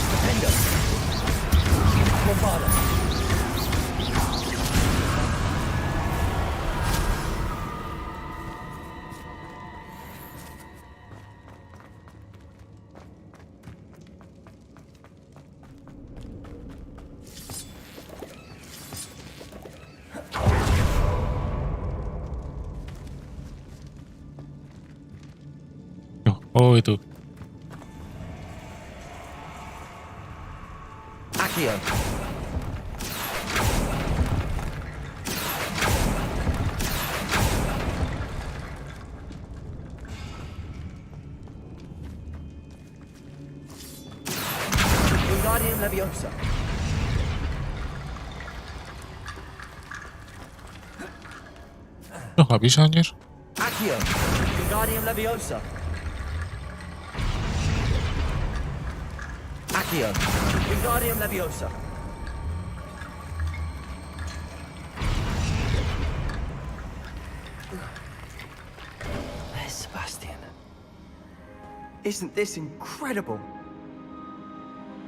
Stupendo. Bombarda. Oh itu. Accio. Wingardium Leviosa. Loh, nggak bisa anjir. Accio. Wingardium Leviosa. Accio. Wingardium Leviosa. There's Sebastian. Isn't this incredible?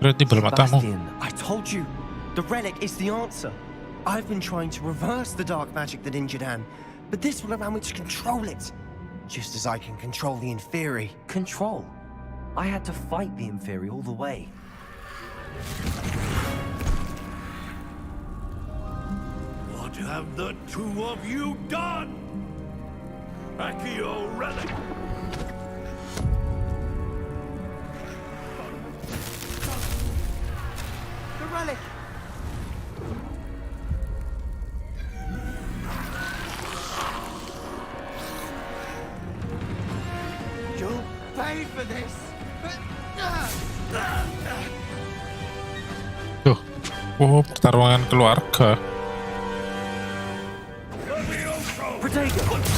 Berarti bermatamu. Sebastian, I told you, the relic is the answer. I've been trying to reverse the dark magic that injured Anne, but this will allow me to control it. Just as I can control the Inferi. Control? I had to fight the Inferi all the way. What have the two of you done? Accio relic! The relic! You'll pay for this! Tuh. Oh, pertarungan keluarga.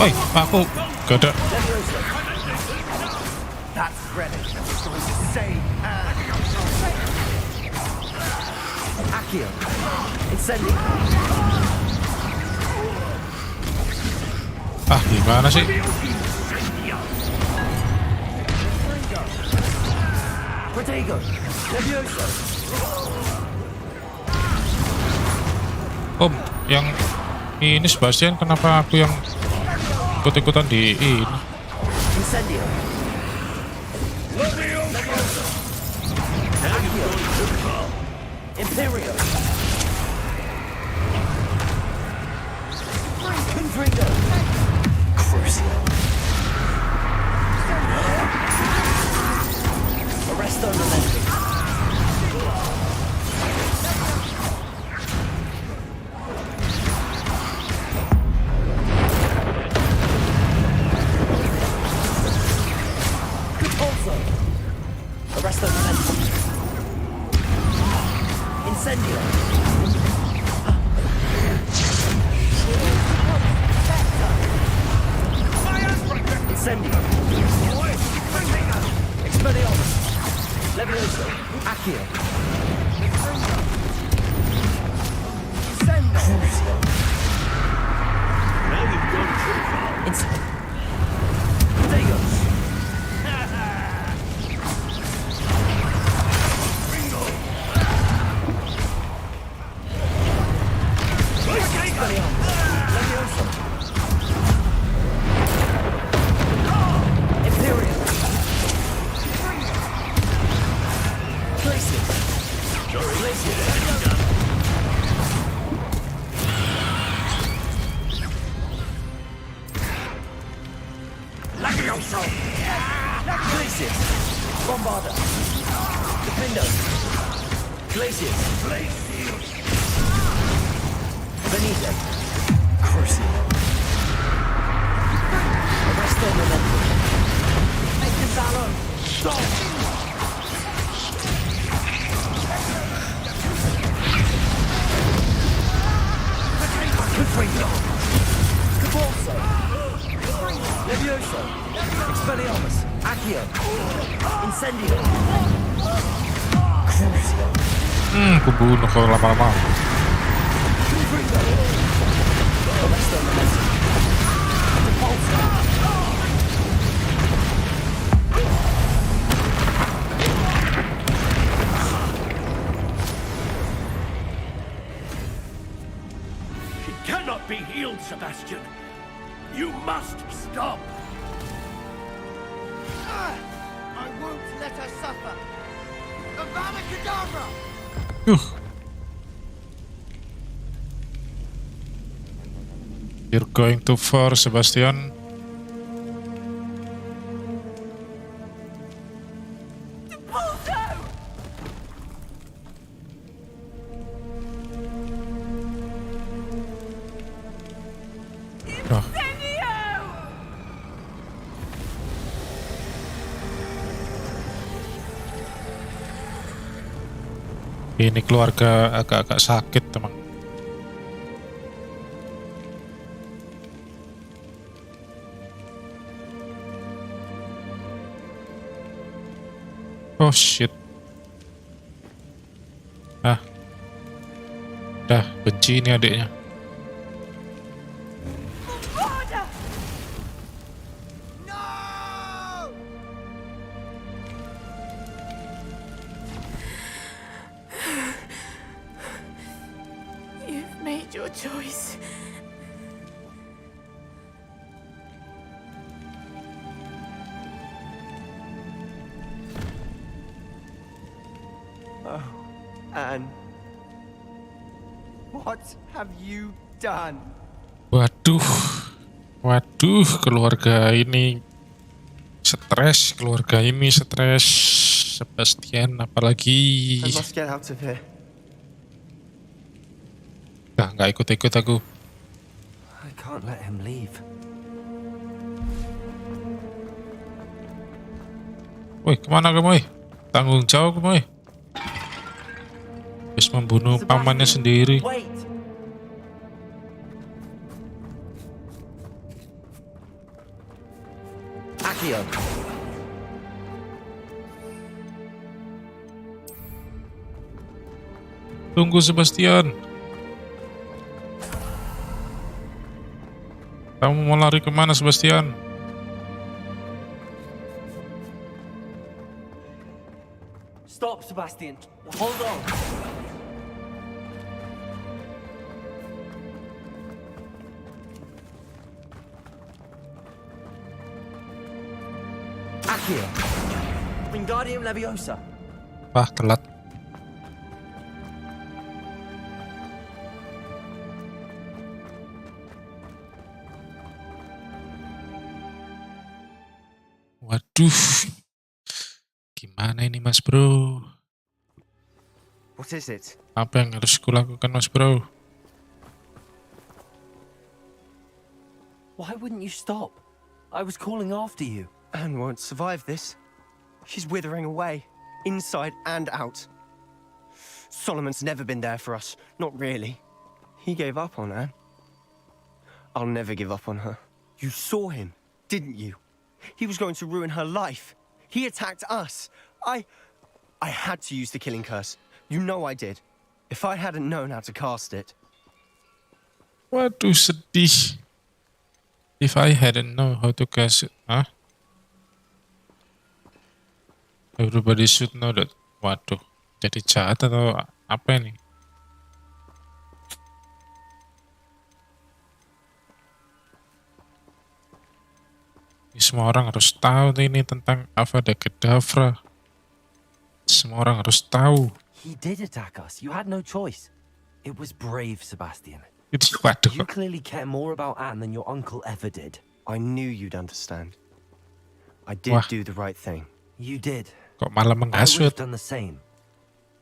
Oi, aku gak ada. That's relic that was going to save Anne. Accio! Incendio! Ah, gimana sih? Protego! Levioso! Om, yang ini Sebastian, kenapa aku yang ikut-ikutan di ini? Incendio! Imperio! Confringo! Crucio! Arresto Memento! Compulso! Arresto Memento! Incendio! Incendio! Expelliarmus! Levioso! Accio! Crucio! Now you've gone too far. Dagos! Expelliarmus! Levioso! Imperium! Glacius! Glacius! Levioso! Glacius! Bombarda! Defendo! Glacius! Benito! Crucio! Arresto Memento! Make the Valor! Stop! Confringo! Compulso! Levioso! Expelliarmus! Accio! Incendio! Crucio! Kubunuh kalau lama-lama. Confringo! Arresto Memento! Compulso! She cannot be healed, Sebastian. You must stop. I won't let her suffer. AVADA KEDAVRA! You're going too far, Sebastian. Oh. Ini keluarga agak-agak sakit, teman. Oh shit. Ah. Dah benci ini adiknya. choice. Oh, Anne. What have you done? Waduh, keluarga ini stres, Sebastian apalagi. I must get out of here. Nggak ikut aku. I can't let him leave. Woi, kemana kamu? Tanggung jawab kamu. Habis membunuh pamannya sendiri. Wait. Akio. Tunggu Sebastian. Kamu mau lari kemana Sebastian? Stop, Sebastian. Hold on. Akio. Wingardium Leviosa. Wah, telat. Waduh. Gimana ini Mas Bro? What is it? Apa yang harus kulakukan Mas Bro? Why wouldn't you stop? I was calling after you. Anne won't survive this. She's withering away, inside and out. Solomon's never been there for us. Not really. He gave up on Anne. I'll never give up on her. You saw him, didn't you? He was going to ruin her life. He attacked us. I had to use the killing curse. You know I did. If I hadn't known how to cast it. Waduh, sedih. If I hadn't know how to cast it, huh? Everybody should know that. Waduh, jadi jahat atau apa ini? Ini semua orang harus tahu ini tentang AVADA KEDAVRA. Semua orang harus tahu. He did attack us. You had no choice. It was brave, Sebastian. Waduh. You clearly care more about Anne than your uncle ever did. I knew you'd understand. I did do the right thing. You did. Kok malah I would menghasut? have done the same.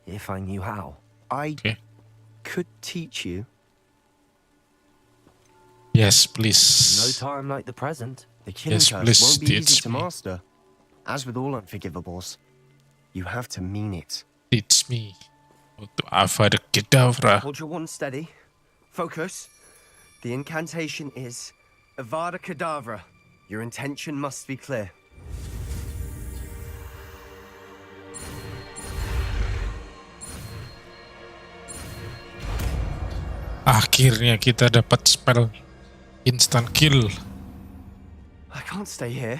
If I knew how. I could teach you. Yes, please. No time like the present. The killing Yes, curse please won't be easy teach to me. master. As with all unforgivables, you have to mean it. Teach me. Untuk AVADA KEDAVRA. Hold your wand steady. Focus. The incantation is AVADA KEDAVRA. Your intention must be clear. Akhirnya kita dapat spell instant kill. I can't stay here.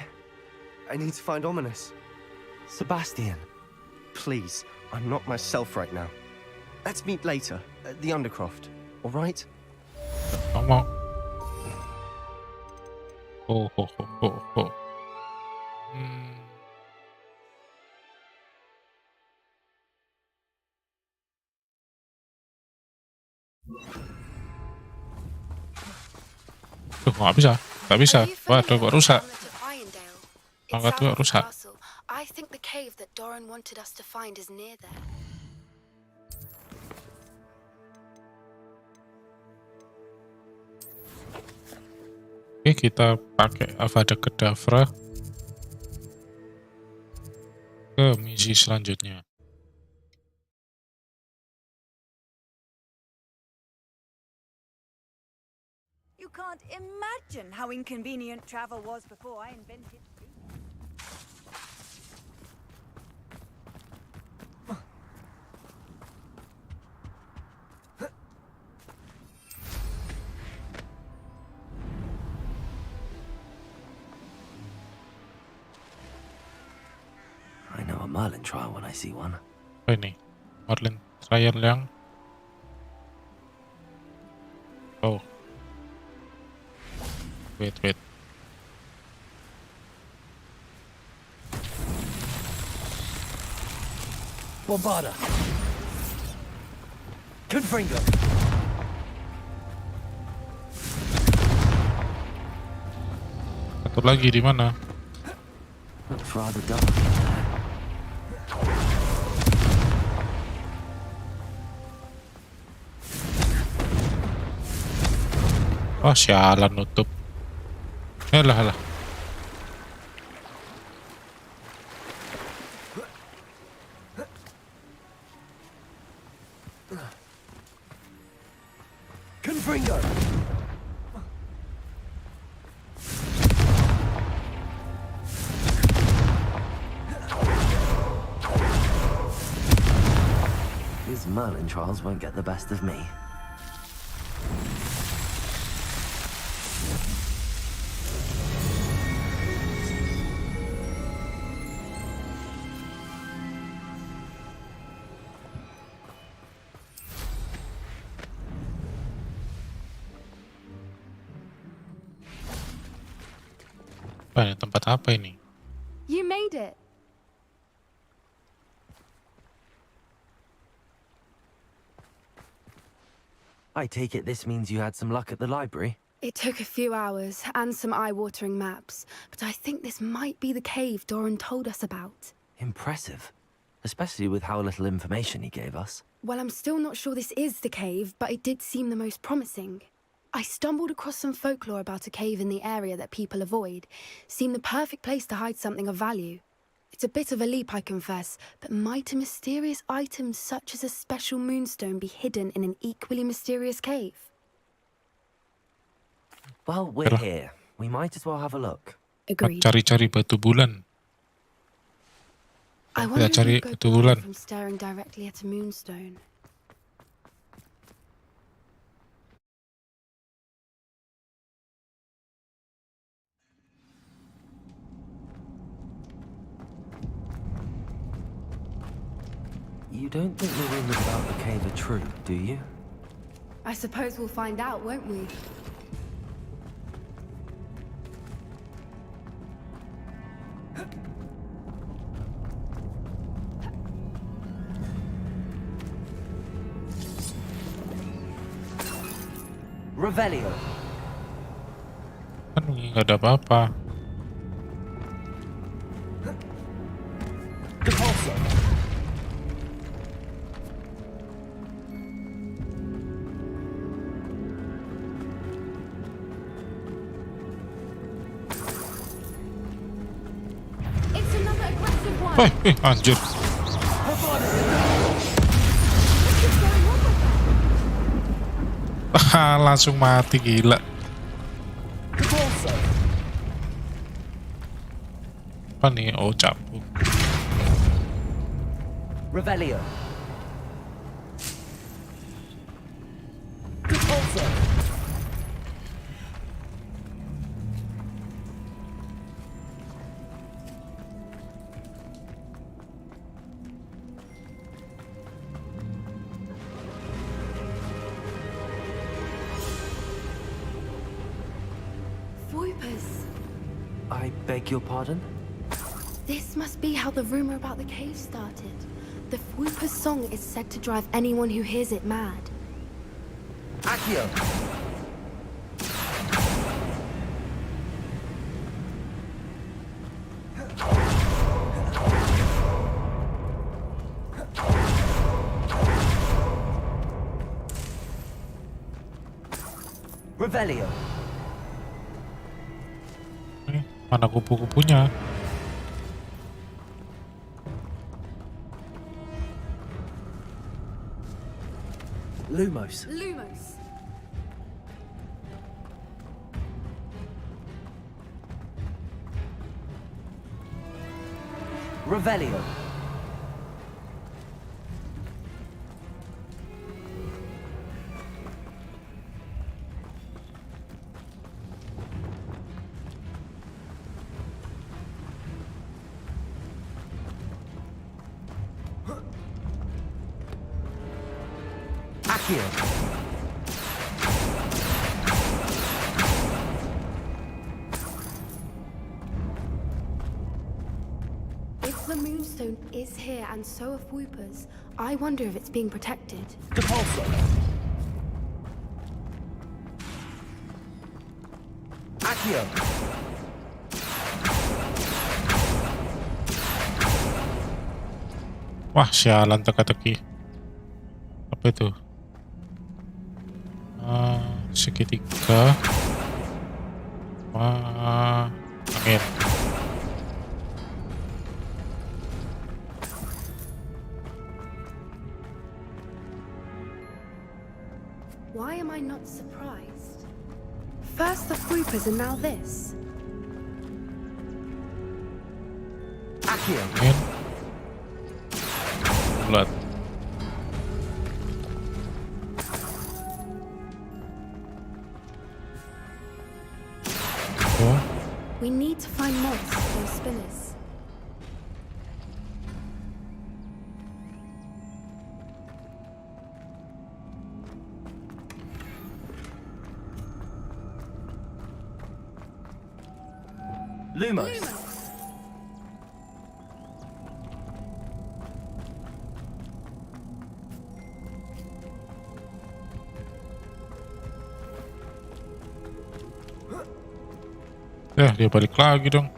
I need to find Ominous. Sebastian. Please, I'm not myself right now. Let's meet later at the Undercroft, all right? Ngomong. Oh. Tuh, nggak bisa. Waduh, kok rusak. Mangga tuh rusak. I think the cave that Doran wanted us to find is near there. Oke, kita pakai AVADA KEDAVRA ke misi selanjutnya. You can't imagine how inconvenient travel was before I invented. I know a Merlin trial when I see one. Apa ini? Merlin trial yang Wait. AVADA. Confringo. Satu lagi di mana? Looks rather dark. Oh, sialan nutup. Lah. Confringo. These Merlin trials won't get the best of me. Tempat apa ini? You made it. I take it this means you had some luck at the library? It took a few hours and some eye-watering maps, but I think this might be the cave Doran told us about. Impressive. Especially with how little information he gave us. Well, I'm still not sure this is the cave, but it did seem the most promising. I stumbled across some folklore about a cave in the area that people avoid. Seemed the perfect place to hide something of value. It's a bit of a leap, I confess, but might a mysterious item such as a special moonstone be hidden in an equally mysterious cave? Well, we're here. We might as well have a look. Agreed. Cari-cari batu bulan. I wonder if cari you go batu blind bulan. from staring directly at a moonstone. You don't think the rumors about the cave are true, do you? I suppose we'll find out, won't we? Revelio. Kan nggak ada apa-apa. It's another aggressive one. Anjir. Langsung mati, gila. Apa nih? Oh, cabut. Revelio. I beg your pardon? This must be how the rumor about the cave started. The Fwooper's song is said to drive anyone who hears it mad. Accio! Revelio. Mana kupu-kupunya? Lumos. Lumos. Revelio. Accio. The moonstone is here, and so are Whoopers. I wonder if it's being protected. Depulso. Accio. Wah, sialan teka-teki. Apa itu? Segitiga. Angin. Why am I not surprised? First the Whoopers and now this. Accio. Angin. Bulat. We need to find moths for those spinners. Lumos. Ya, dia balik lagi dong.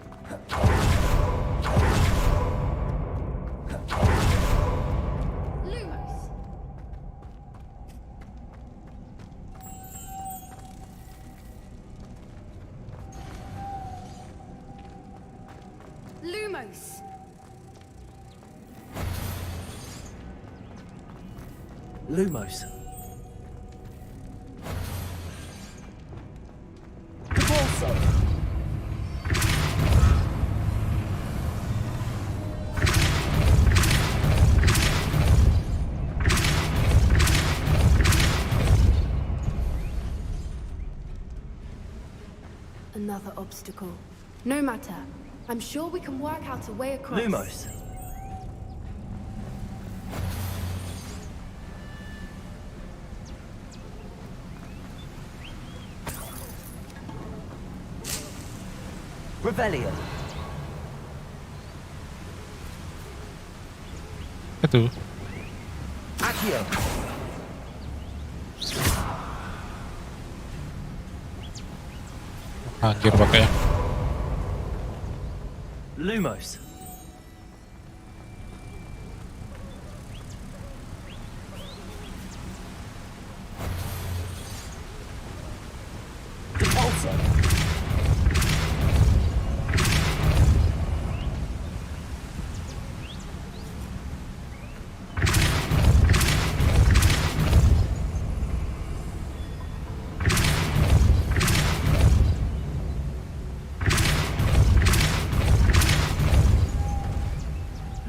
Lumos. Lumos. Depulso. Another obstacle. No matter. I'm sure we can work out a way across. Lumos. Rebellion. Itu. Accio. Anjir pakai. Lumos. Depulso.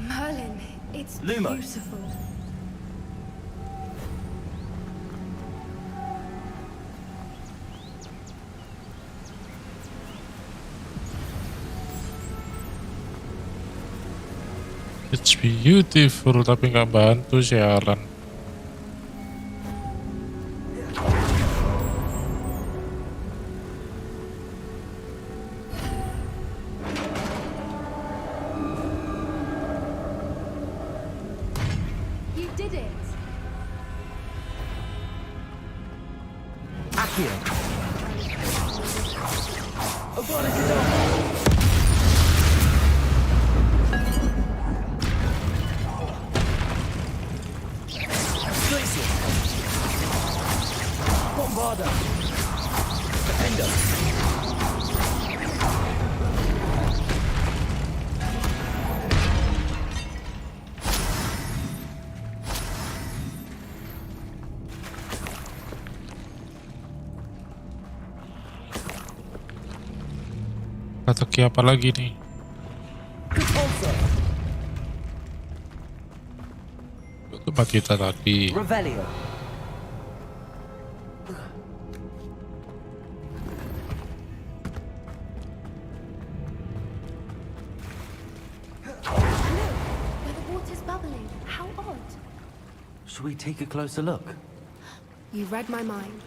Merlin, it's Lumos. beautiful. It's beautiful, tapi nggak bantu sialan. You did it. Accio. AVADA KEDAVRA. Glacier. Bombarda. Defender. Teka-teki apa lagi nih? Depulso. Tempat kita tadi. Rebellion. Where the water's bubbling. How odd. Should we take a closer look? You read my mind.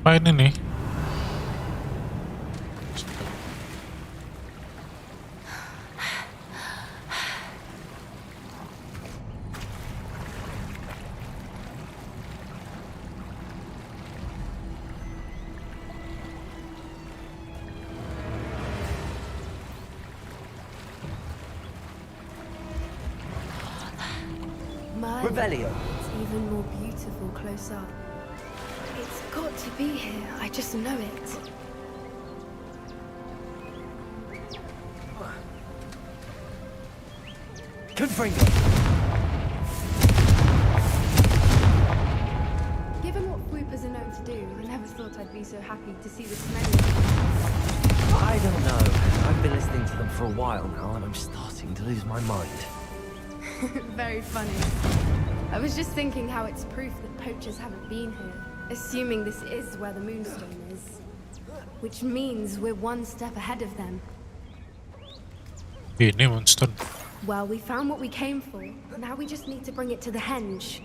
Apa ini nih? Revelio. It's even more beautiful close up. It's got to be here. I just know it. Confringo. Given what swoopers are known to do, I never thought I'd be so happy to see this many. I don't know. I've been listening to them for a while now, and I'm starting to lose my mind. Very funny. I was just thinking how it's proof that poachers haven't been here, assuming this is where the Moonstone is. Which means we're one step ahead of them. Ini Moonstone. Well, we found what we came for. Now we just need to bring it to the henge.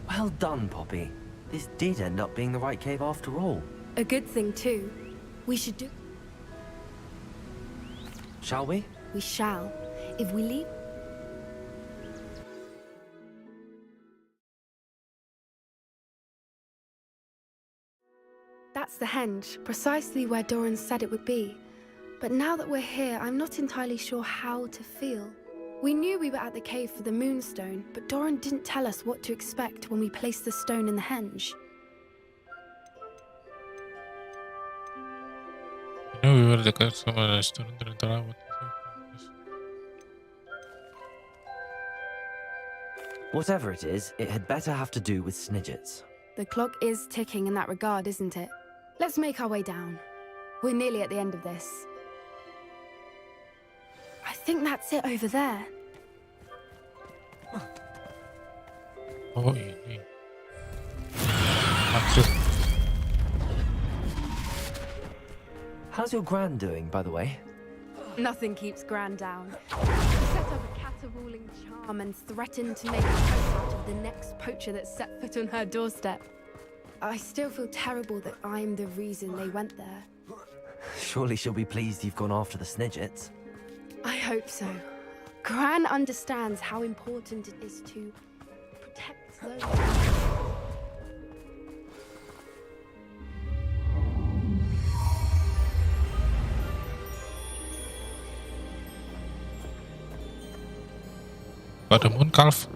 Well done, Poppy. This did end up being the right cave after all. A good thing, too. We should do... Shall we? We shall. If we leave... That's the henge, precisely where Doran said it would be. But now that we're here, I'm not entirely sure how to feel. We knew we were at the cave for the Moonstone, but Doran didn't tell us what to expect when we placed the stone in the henge. You know we were dekat sama restoran ternyata. Whatever it is, it had better have to do with Snidgets. The clock is ticking in that regard, isn't it? Let's make our way down. We're nearly at the end of this. I think that's it over there. Oh, ini. Maksud. How's your Gran doing, by the way? Nothing keeps Gran down. Set up a caterwauling charm and threatened to make a poach out of the next poacher that set foot on her doorstep. I still feel terrible that I'm the reason they went there. Surely she'll be pleased you've gone after the Snidgets. I hope so. Gran understands how important it is to protect those. Pada moon calf.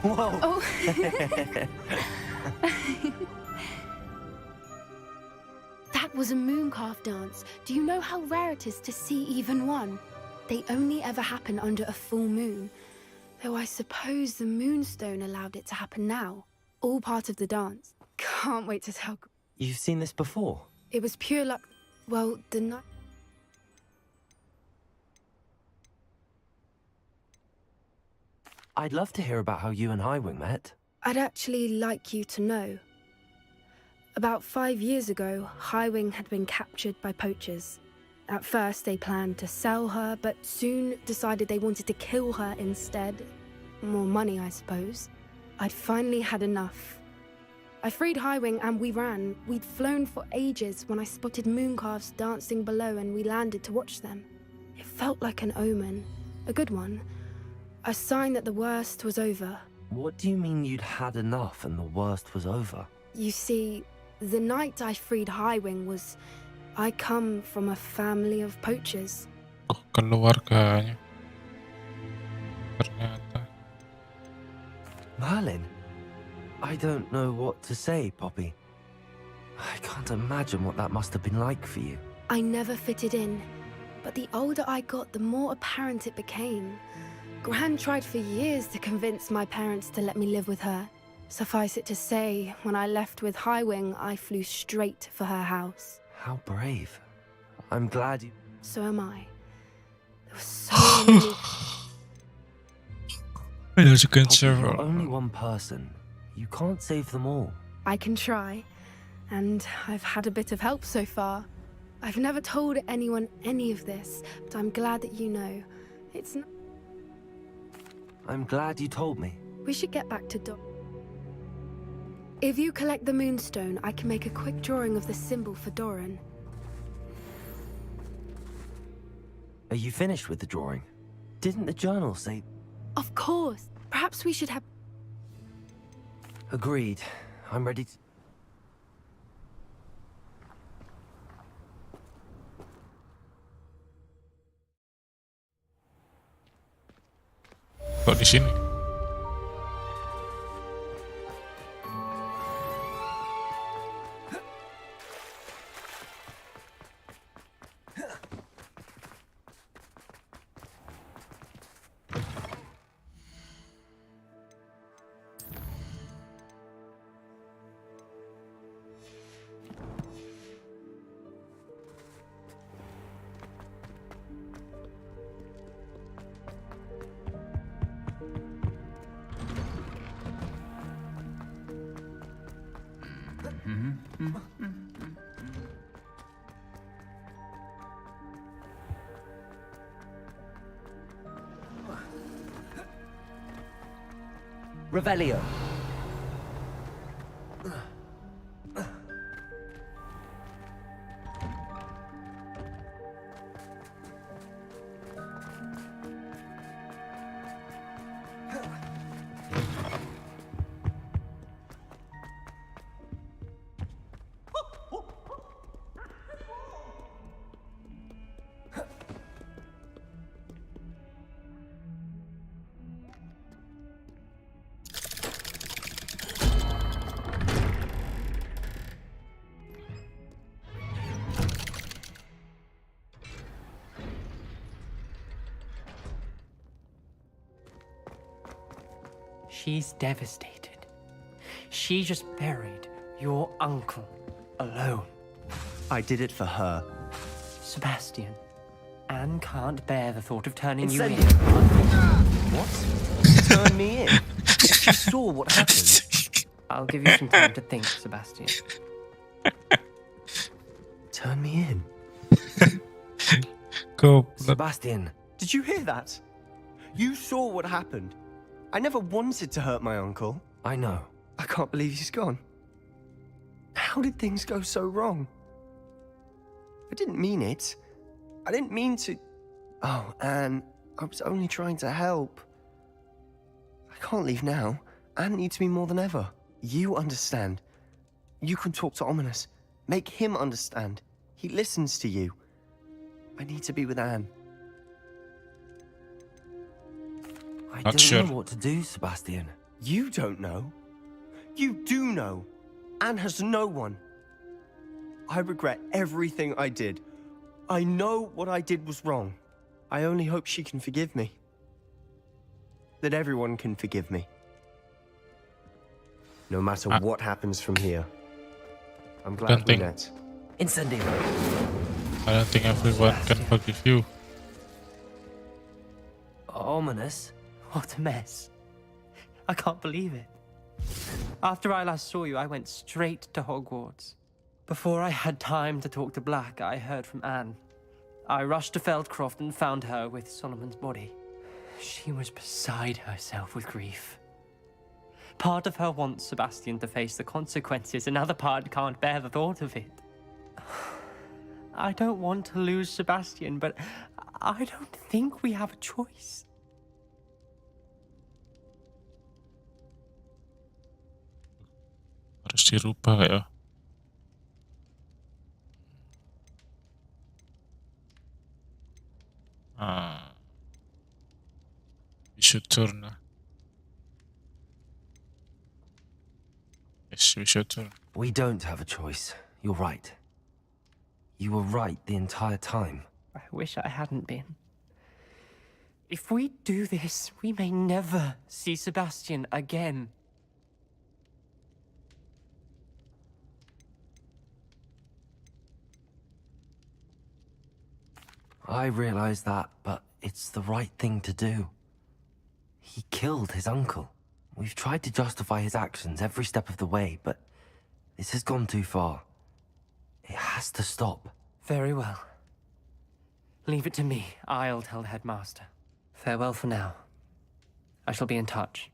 Whoa! Oh. That was a mooncalf dance. Do you know how rare it is to see even one? They only ever happen under a full moon. Though I suppose the Moonstone allowed it to happen now. All part of the dance. Can't wait to tell. You've seen this before? It was pure luck. Well, the night. I'd love to hear about how you and Highwing met. I'd actually like you to know. About 5 years ago, Highwing had been captured by poachers. At first, they planned to sell her, but soon decided they wanted to kill her instead. More money, I suppose. I'd finally had enough. I freed Highwing and we ran. We'd flown for ages when I spotted mooncalves dancing below and we landed to watch them. It felt like an omen. A good one. A sign that the worst was over. What do you mean you'd had enough and the worst was over? You see, the night I freed Highwing was... I come from a family of poachers. Keluarganya. Ternyata. Merlin? I don't know what to say, Poppy. I can't imagine what that must have been like for you. I never fitted in, but the older I got, the more apparent it became. Gran tried for years to convince my parents to let me live with her. Suffice it to say, when I left with Highwing, I flew straight for her house. How brave. I'm glad you... So am I. There were so many... Poppy, you're only one person. You can't save them all. I can try, and I've had a bit of help so far. I've never told anyone any of this, but I'm glad that you know. It's not... I'm glad you told me. We should get back to Doc. If you collect the Moonstone, I can make a quick drawing of the symbol for Doran. Are you finished with the drawing? Didn't the journal say... Of course. Perhaps we should have... Agreed. I'm ready to... Kok di sini? Revelio. She's devastated. She just buried your uncle alone. I did it for her. Sebastian, Anne can't bear the thought of turning you in. What? Turn me in? She saw what happened. I'll give you some time to think, Sebastian. Turn me in? Go. Sebastian. Did you hear that? You saw what happened. I never wanted to hurt my uncle. I know. I can't believe he's gone. How did things go so wrong? I didn't mean it. I didn't mean to... Oh, Anne, I was only trying to help. I can't leave now. Anne needs me more than ever. You understand. You can talk to Ominous. Make him understand. He listens to you. I need to be with Anne. I Not don't sure. know what to do, Sebastian. You don't know. You do know. Anne has no one. I regret everything I did. I know what I did was wrong. I only hope she can forgive me. That everyone can forgive me. No matter what happens from here. I'm glad we met. Incendio. I don't think everyone can forgive you. Ominous. What a mess. I can't believe it. After I last saw you, I went straight to Hogwarts. Before I had time to talk to Black, I heard from Anne. I rushed to Feldcroft and found her with Solomon's body. She was beside herself with grief. Part of her wants Sebastian to face the consequences, another part can't bear the thought of it. I don't want to lose Sebastian, but I don't think we have a choice. Harus dirubah ya. We should turn. Yes, we should turn. We don't have a choice. You're right. You were right the entire time. I wish I hadn't been. If we do this, we may never see Sebastian again. I realize that, but it's the right thing to do. He killed his uncle. We've tried to justify his actions every step of the way, but this has gone too far. It has to stop. Very well. Leave it to me. I'll tell the headmaster. Farewell for now. I shall be in touch.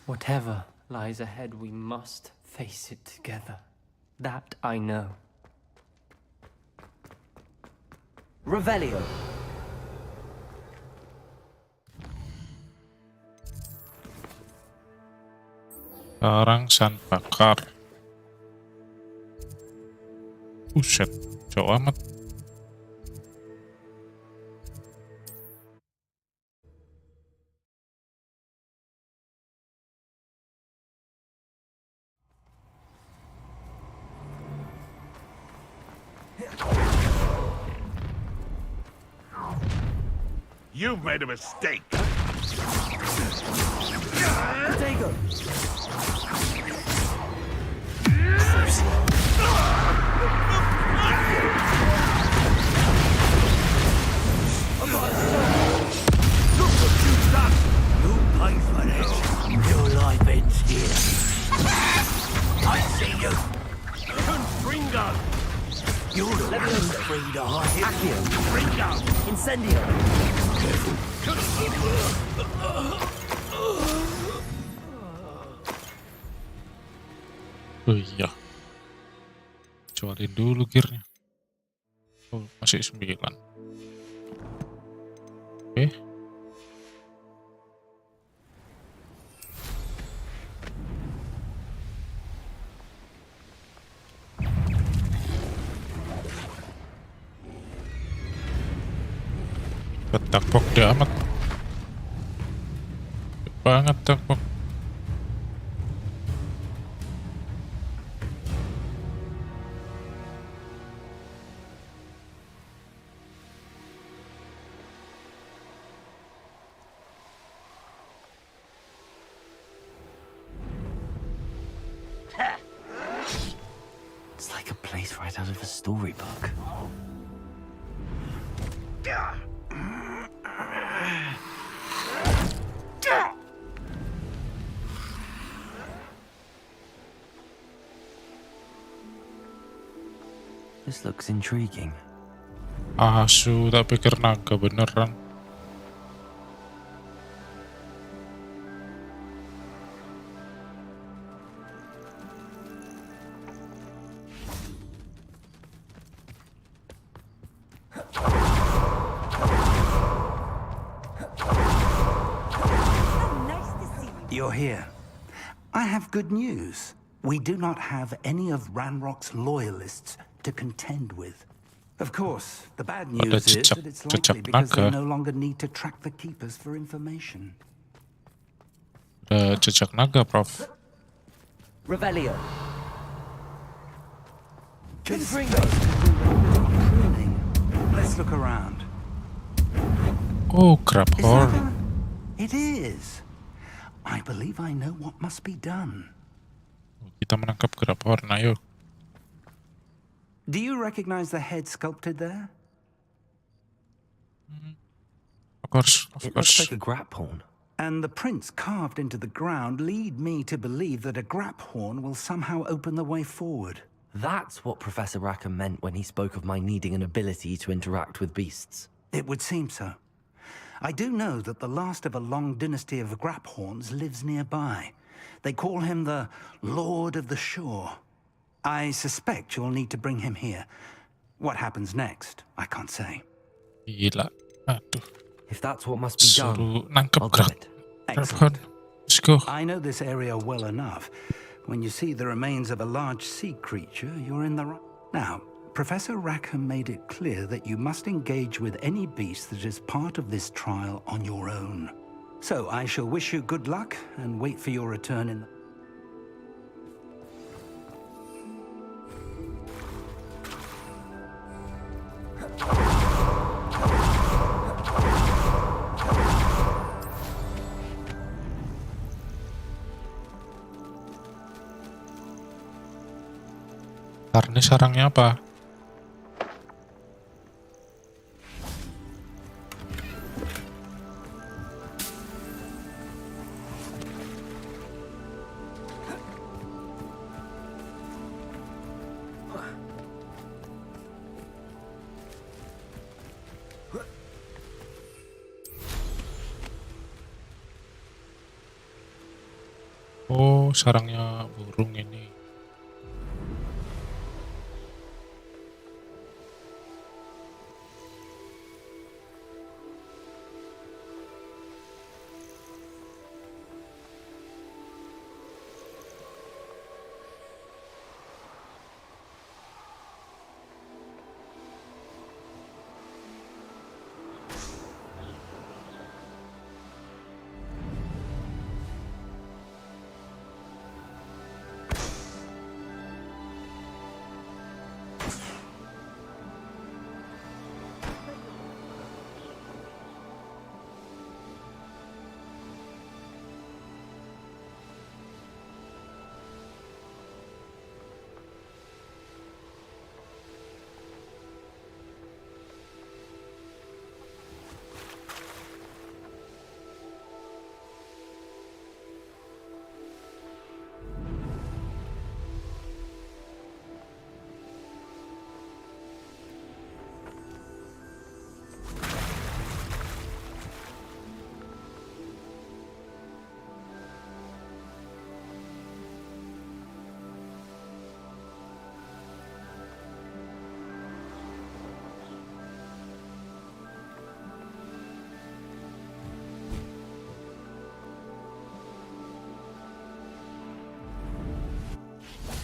Whatever lies ahead, we must face it together. That I know. Revelio. Sarang san bakar. Buset, jauh amat. You've made a mistake. Potato. Look what you've done! You pay for this. Your life ends here. I see you. Confringo! You're the one free to hide. Accio. Confringo! Incendio. Oh iya. Kecuali dulu gearnya. Oh, masih 9. Oke. Takpok dia amat. Banget takpok. It's like a place right out of a storybook. This looks intriguing. Asu, tak pikir naga beneran. You're here. I have good news. We do not have any of Ranrock's loyalists to contend with. Of course, the bad news is that it's likely because they no longer need to track the keepers for information. Jejak naga, Prof. Revelio. Confringo. Let's look around. Oh, grab horn. It is. I believe I know what must be done. Kita menangkap grab horn, ayo. Do you recognize the head sculpted there? Of course, of It course. looks like a grap horn. And the prints carved into the ground lead me to believe that a grap horn will somehow open the way forward. That's what Professor Rackham meant when he spoke of my needing an ability to interact with beasts. It would seem so. I do know that the last of a long dynasty of grap horns lives nearby. They call him the Lord of the Shore. I suspect you'll need to bring him here. What happens next, I can't say. Gila. Aduh. If that's what must be done, Suruh nangkep I'll do grab it. horn. Let's go. I know this area well enough. When you see the remains of a large sea creature, you're in the right. Now, Professor Rackham made it clear that you must engage with any beast that is part of this trial on your own. So I shall wish you good luck and wait for your return in the... Ntar ini sarangnya apa? Oh, sarangnya burung ini.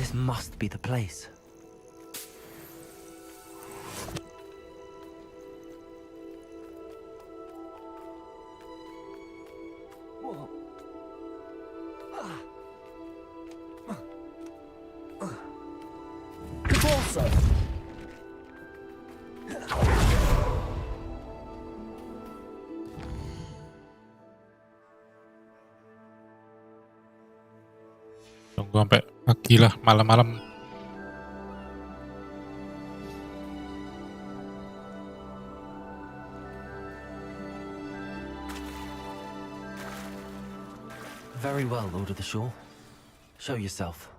This must be the place. Convulso. Tunggu sampai pagi lah, malam-malam. Very well, Lord of the Shore. Show yourself.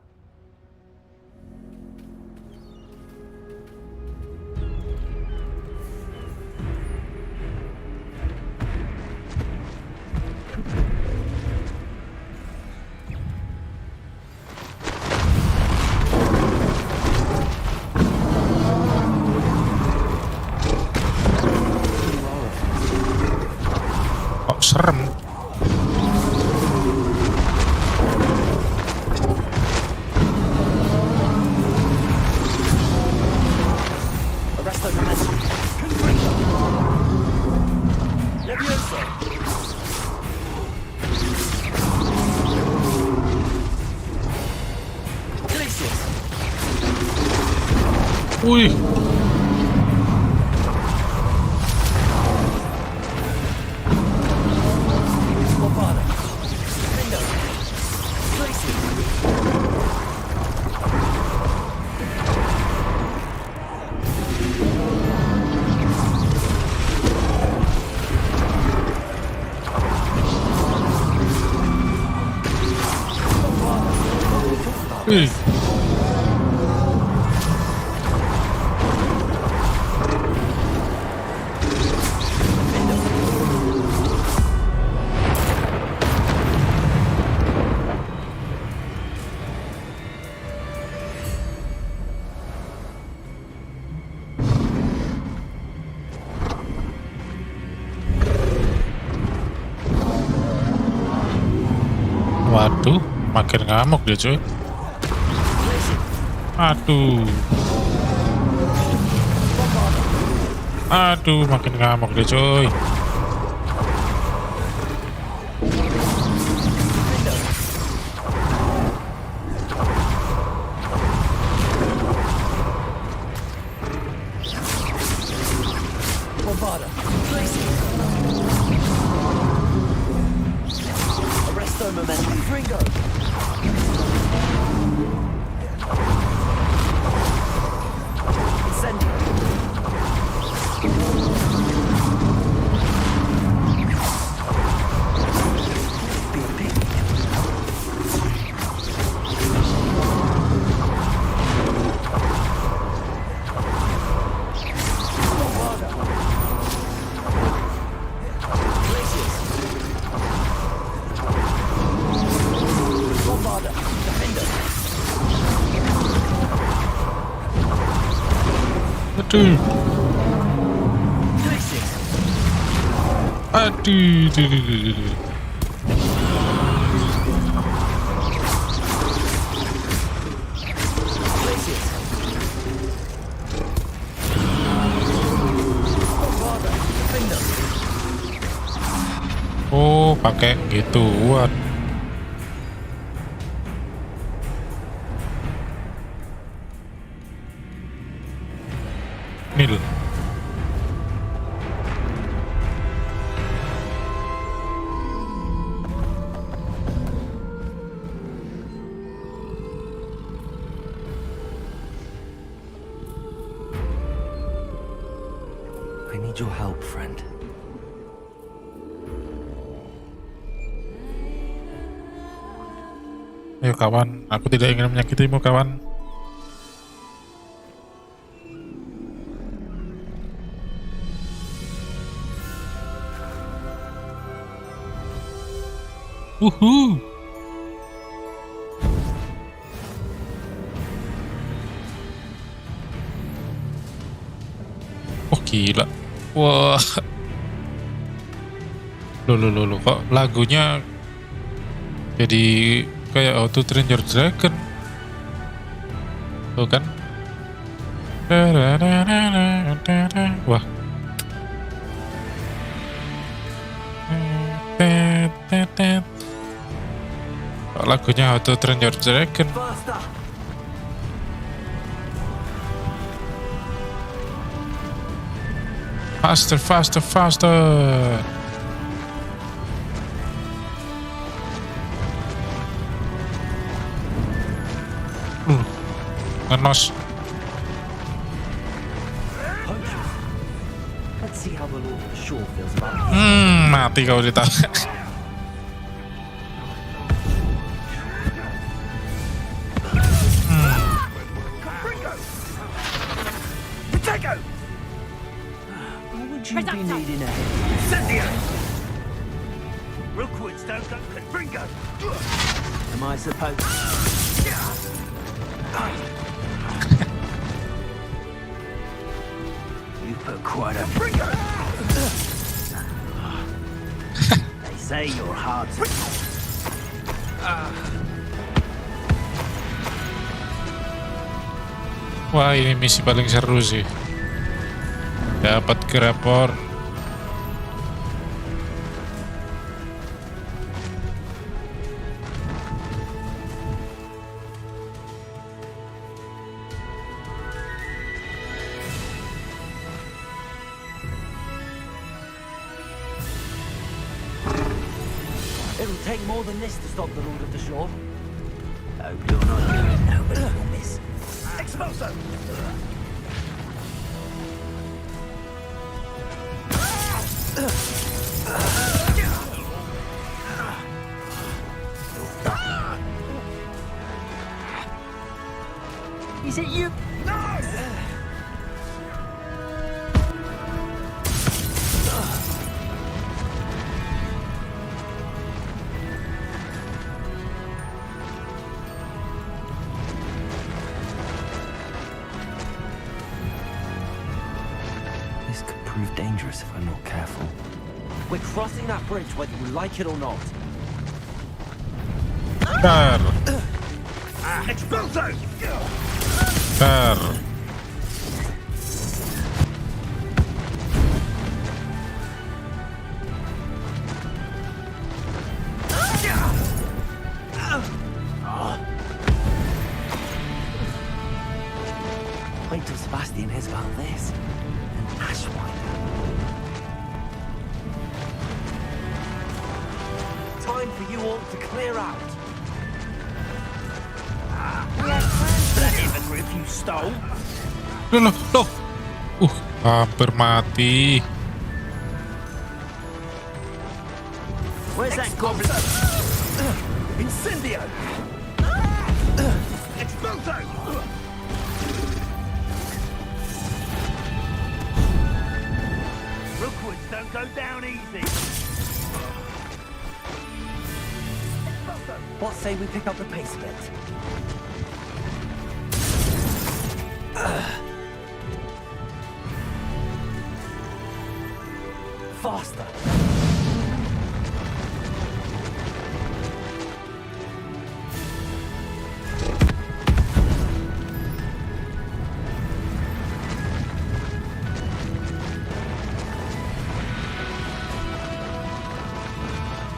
Kok serem? Arresto momentum. Confringo. Levioso. Glacius. Wih. Avada. Defendo. Glacius. Wih. Waduh, makin ngamuk dia cuy. Aduh. Aduh, makin ngamuk dia cuy. Avada. Glacius. Arresto momentum. Confringo. Incendio. Aduh. Aduh. Aduh. Oh, pakai gituan. Nil. I need your help, friend. Ayo kawan, aku tidak ingin menyakitimu kawan. Uhu. Oh gila. Wah. Loh, kok lagunya jadi kayak Auto Train Your Dragon. Tuh kan. Wah. Lagunya How to Train Your Dragon. Faster, faster, faster. Ngenos. Let's see how the Lord of the Shore feels about it. Mati kau ditanya. What would you be needing a Incendio! Rookwood's don't go Bringo! Am I supposed You put quite a Bringo! They say you're hard to... Wah, ini misi paling seru sih. Dapat grapor. It'll take more than this to stop the Lord of the Shore. Hope you're not doing nobody will miss. Expulso! Is it you? No! This could prove dangerous if I'm not careful. We're crossing that bridge whether you like it or not. Expulso! Wait till Sebastian hears about this. An Ashwinder. Time for you all to clear out. If you stole. Loh. Hampir mati. Where's that goblin? Incendio! Expulso! Rookwoods don't go down easy. What say we pick up the pace a bit? Faster!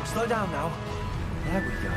Slow down now. There we go.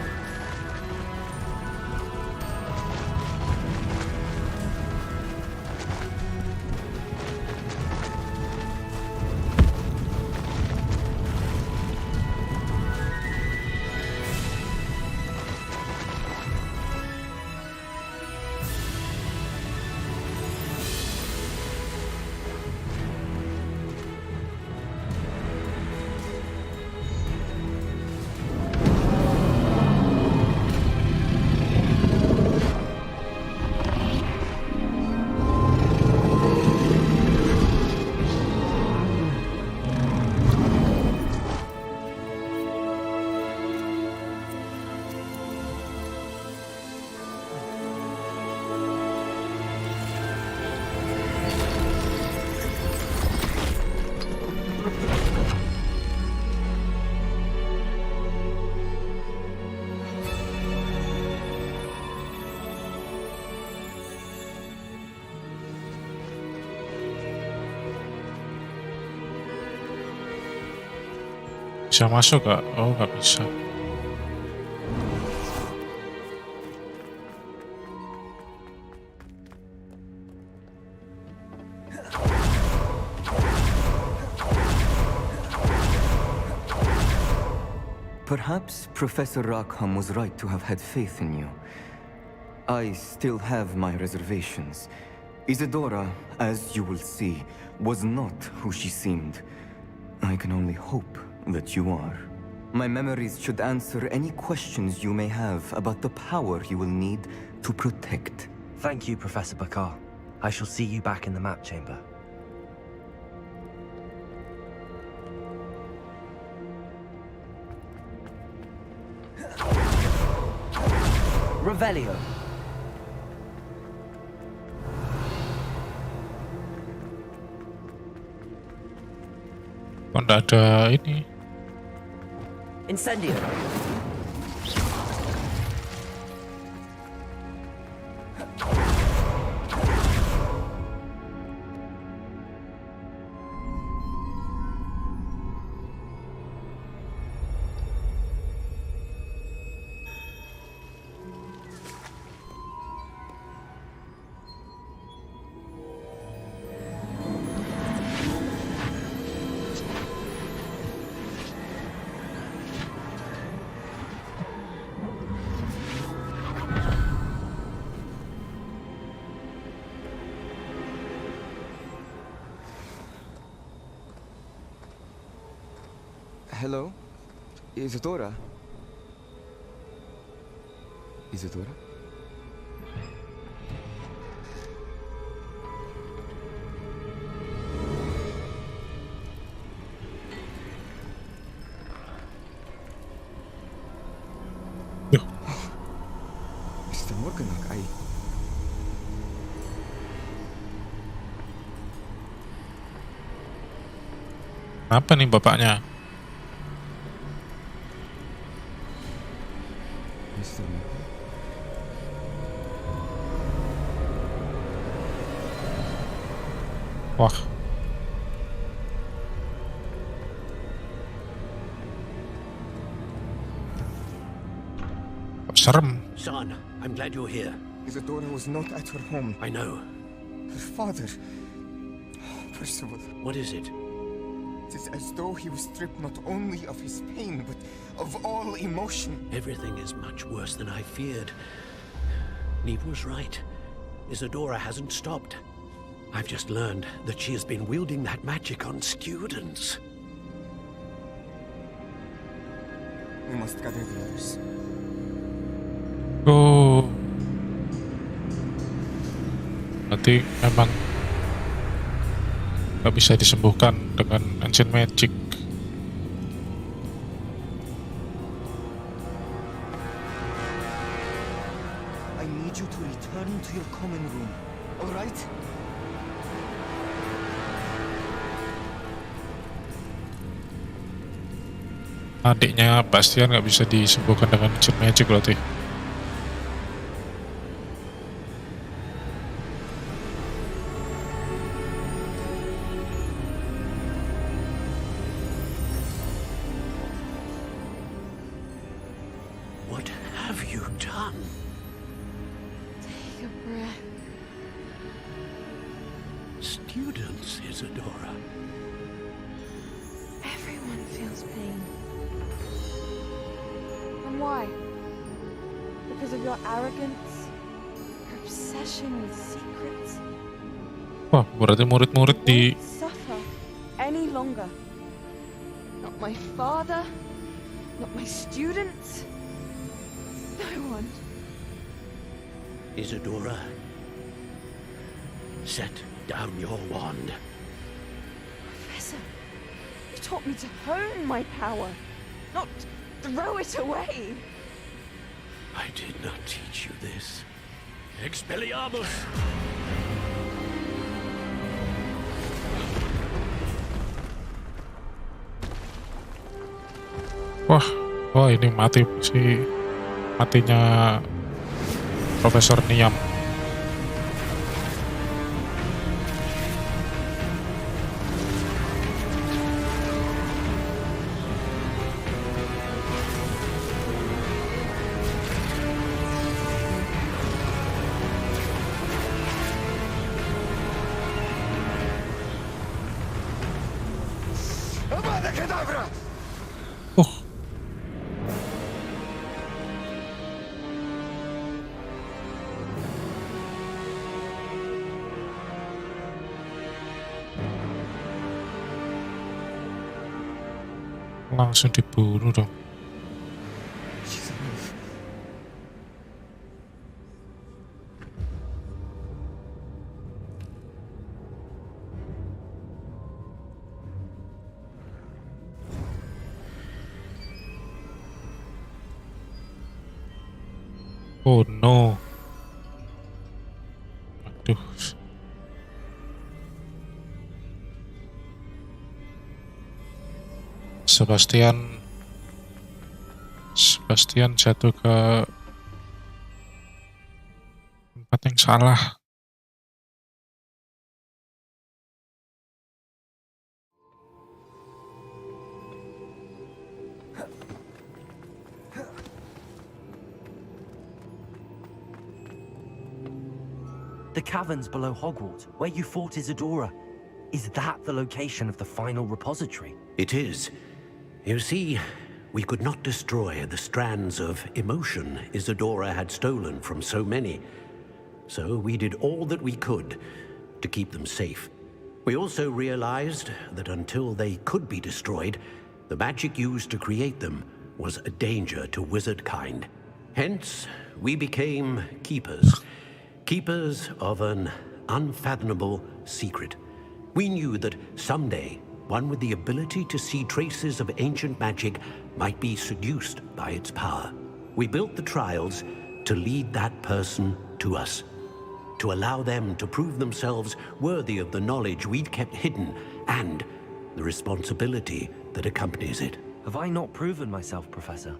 Bisa masuk gak? Oh, nggak bisa. Perhaps Professor Rackham was right to have had faith in you. I still have my reservations. Isadora, as you will see, was not who she seemed. I can only hope that you are. My memories should answer any questions you may have about the power you will need to protect. Thank you, Professor Bakar. I shall see you back in the map chamber. Revelio. Kok nggak ada ini? Incendio. Hello? Isadora? Isadora? Mr. Morganok, Apa nih bapaknya? Wah. Serem. Son, I'm glad you're here. Isadora was not at her home. I know. Her father... Percival. What is it? It is as though he was stripped not only of his pain, but of all emotion. Everything is much worse than I feared. Neve was right. Isadora hasn't stopped. I've just learned that she has been wielding that magic on students. We must gather the others. Oh. Berarti memang gak bisa disembuhkan dengan ancient magic. I need you to return to your common room, all right? Adiknya Bastian gak bisa disembuhkan dengan ancient magic berarti. What have you done? Take a breath. Students, Isadora. Everyone feels pain. And why? Because of your arrogance? Your obsession with secrets? Wah, berarti murid-murid di Won't suffer any longer. Not my father, not my students, no one. Isadora, set down your wand. Professor, you taught me to hone my power, not throw it away. I did not teach you this. Expelliarmus! Wah ini mati si matinya Profesor Niam. Langsung dibunuh dong. Oh no. Aduh. Sebastian jatuh ke tempat yang salah. The caverns below Hogwarts, where you fought Isadora. Is that the location of the final repository? It is. You see, we could not destroy the strands of emotion Isadora had stolen from so many. So we did all that we could to keep them safe. We also realized that until they could be destroyed, the magic used to create them was a danger to wizard kind. Hence, we became keepers. Keepers of an unfathomable secret. We knew that someday, one with the ability to see traces of ancient magic might be seduced by its power. We built the trials to lead that person to us, to allow them to prove themselves worthy of the knowledge we'd kept hidden and the responsibility that accompanies it. Have I not proven myself, Professor?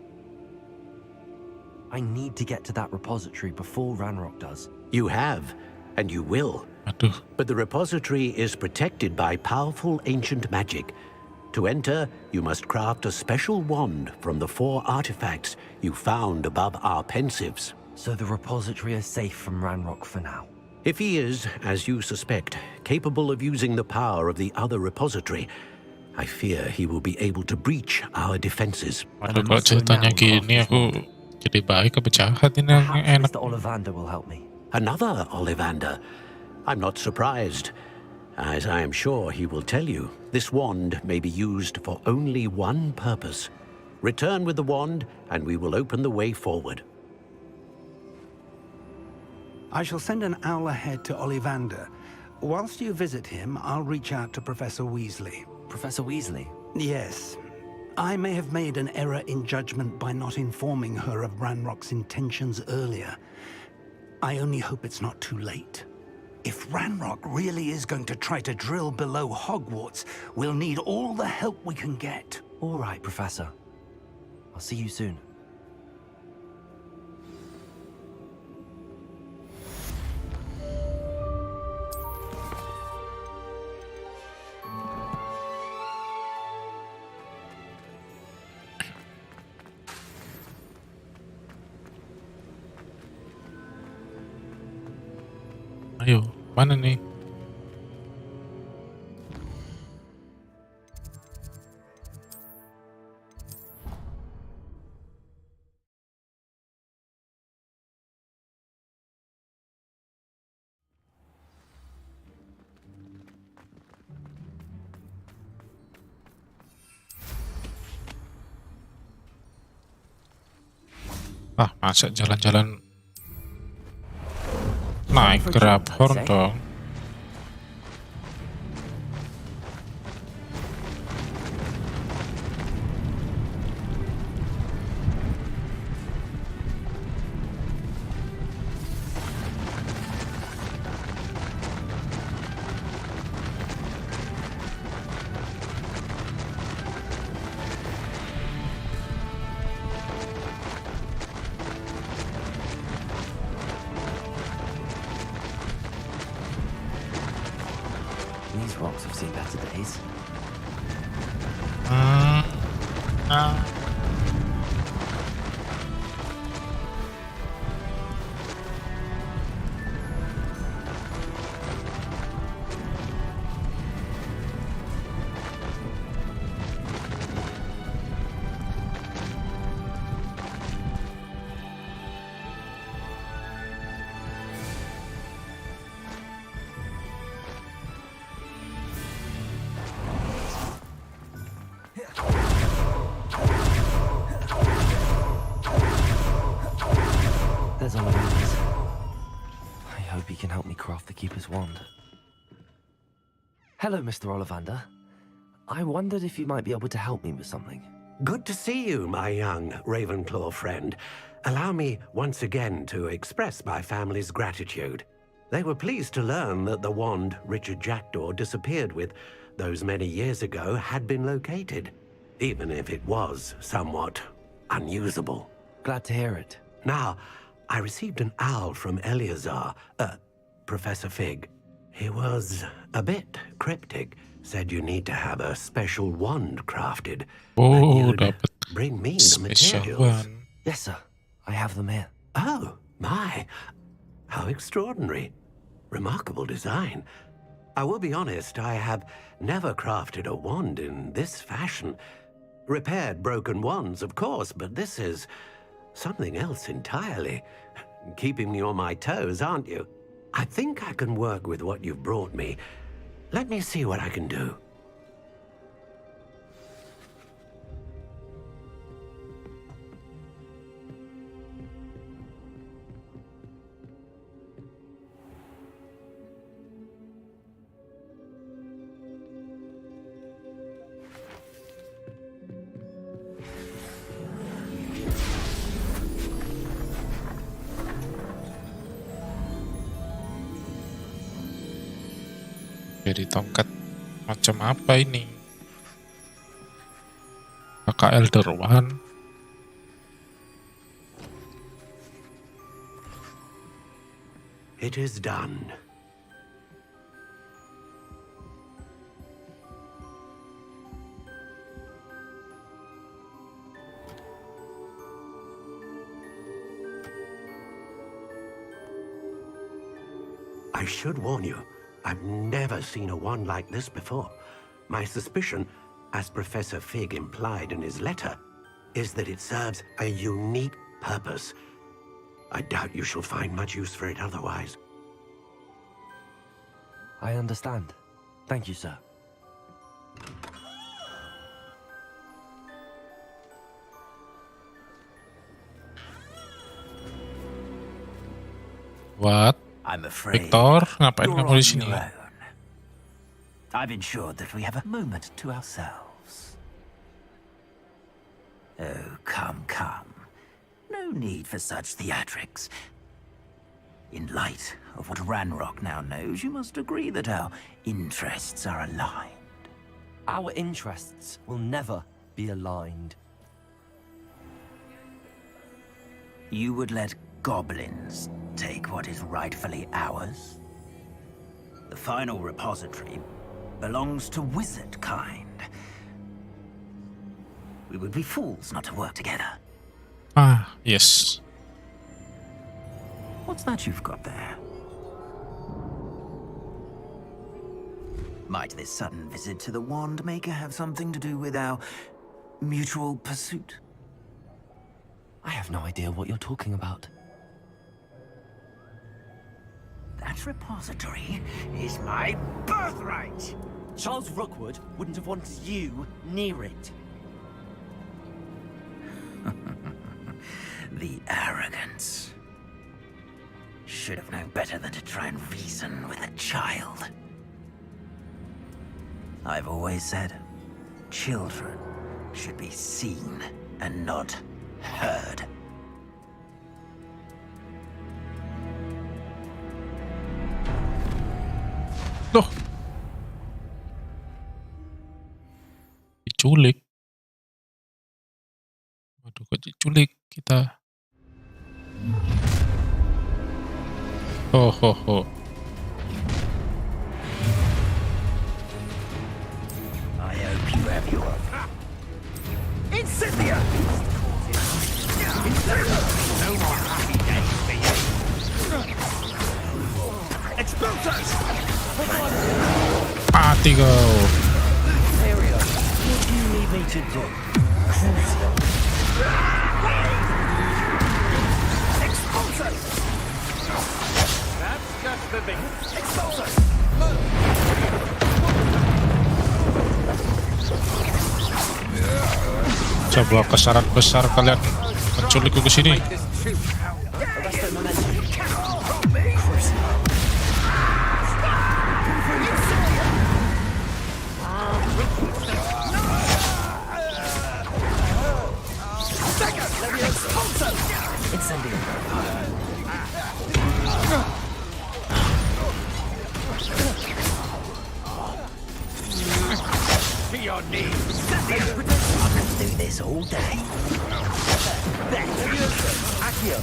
I need to get to that repository before Ranrock does. You have, and you will. But the repository is protected by powerful ancient magic. To enter, you must craft a special wand from the 4 artifacts you found above our pensives. So the repository is safe from Ranrock for now? If he is, as you suspect, capable of using the power of the other repository, I fear he will be able to breach our defenses. Waduh, kalau ceritanya gini aku jadi baik apa jahat ini yang enak. Mr. Ollivander will help me. Another Ollivander? I'm not surprised. As I am sure he will tell you, this wand may be used for only one purpose. Return with the wand, and we will open the way forward. I shall send an owl ahead to Ollivander. Whilst you visit him, I'll reach out to Professor Weasley. Professor Weasley? Yes. I may have made an error in judgment by not informing her of Ranrock's intentions earlier. I only hope it's not too late. If Ranrock really is going to try to drill below Hogwarts, we'll need all the help we can get. All right, Professor. I'll see you soon. Ayo, mana nih? Ah, masa jalan-jalan naik GhoraPS dong. These rocks have seen better days. hope he can help me craft the Keeper's wand. Hello, Mr. Ollivander. I wondered if you might be able to help me with something. Good to see you, my young Ravenclaw friend. Allow me once again to express my family's gratitude. They were pleased to learn that the wand Richard Jackdaw disappeared with those many years ago had been located, even if it was somewhat unusable. Glad to hear it. Now, I received an owl from Eleazar, Professor Fig. He was a bit cryptic. Said you need to have a special wand crafted. Oh, dapat bring me the special materials. one. Yes, sir. I have them here. Oh, my. How extraordinary. Remarkable design. I will be honest, I have never crafted a wand in this fashion. Repaired broken wands, of course, but this is something else entirely. Keeping me on my toes, aren't you? I think I can work with what you've brought me. Let me see what I can do. Jadi tongkat macam apa ini? Apakah Elder One? It is done. I should warn you. I've never seen a wand like this before. My suspicion, as Professor Fig implied in his letter, is that it serves a unique purpose. I doubt you shall find much use for it otherwise. I understand. Thank you, sir. What? I'm afraid Victor, ngapain you're kamu di on sini? your own. I've ensured that we have a moment to ourselves. Oh, come, come. No need for such theatrics. In light of what Ranrock now knows, you must agree that our interests are aligned. Our interests will never be aligned. You would let goblins take what is rightfully ours? The final repository belongs to wizard kind. We would be fools not to work together. Ah, yes. What's that you've got there? Might this sudden visit to the Wand Maker have something to do with our mutual pursuit? I have no idea what you're talking about. That repository is my birthright! Charles Rookwood wouldn't have wanted you near it. The arrogance. Should have known better than to try and reason with a child. I've always said, children should be seen and not heard. Loh. Diculik. Waduh, kok diculik kita. Oh, ho, ho. I hope you have your Incendia! No more happy days for you. Expulsors! Mati kau. Area, what do you need me to do? Expulsors! That's just the thing. Expulsors! Coba kesaran besar kalian menculikku ke sini. our knees. I can do this all day. Accio.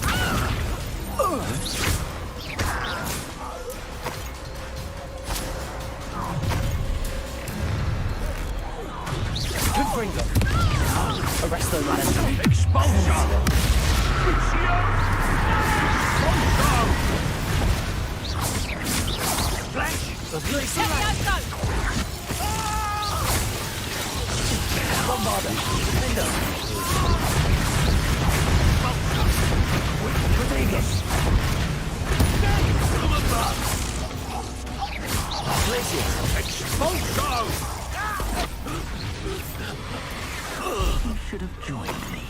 Confringo. Arresto Valentine. Expulsion. Bombarda. Defender. Rodriguez. Glacius. Expulsion. You should have joined me.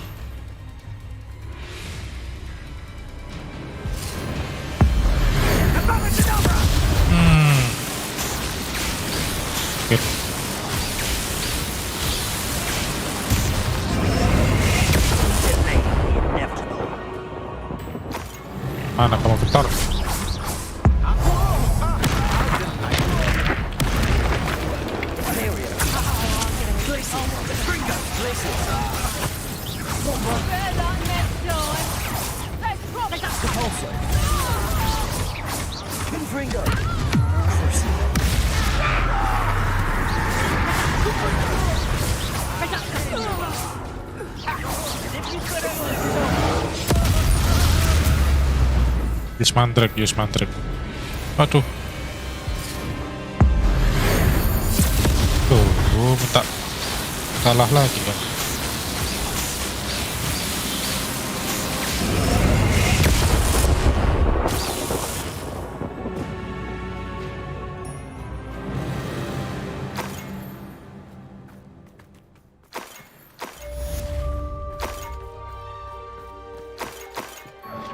Oke. Mana kamu bentar? Confringo. Use mantrek. Waduh. Minta kalah lagi kan.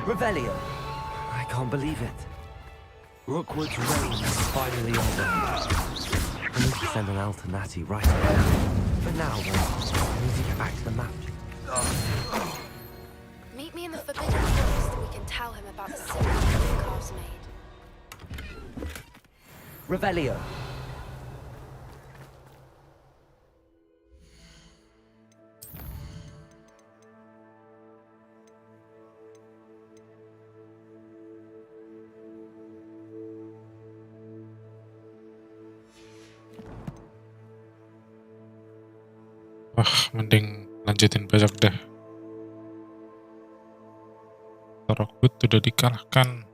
Revelio. I can't believe it. Rookwood's reign is finally over. I need to send an alternati right away. For now, though, I need to get back to the map. Meet me in the Forbidden Forest and we can tell him about the symbols the calves made. Revelio. Mending lanjutin besok deh. Rockwood udah dikalahkan.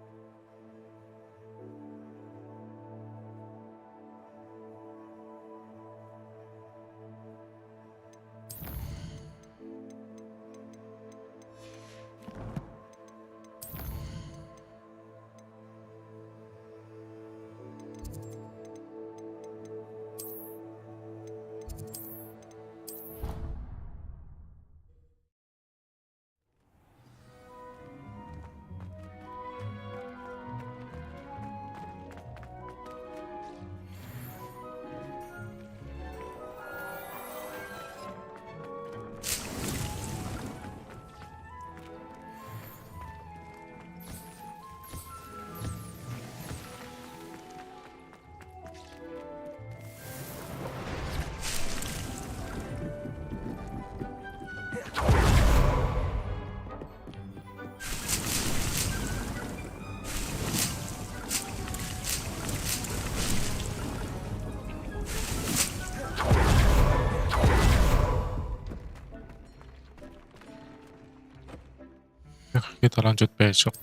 Kita lanjut besok.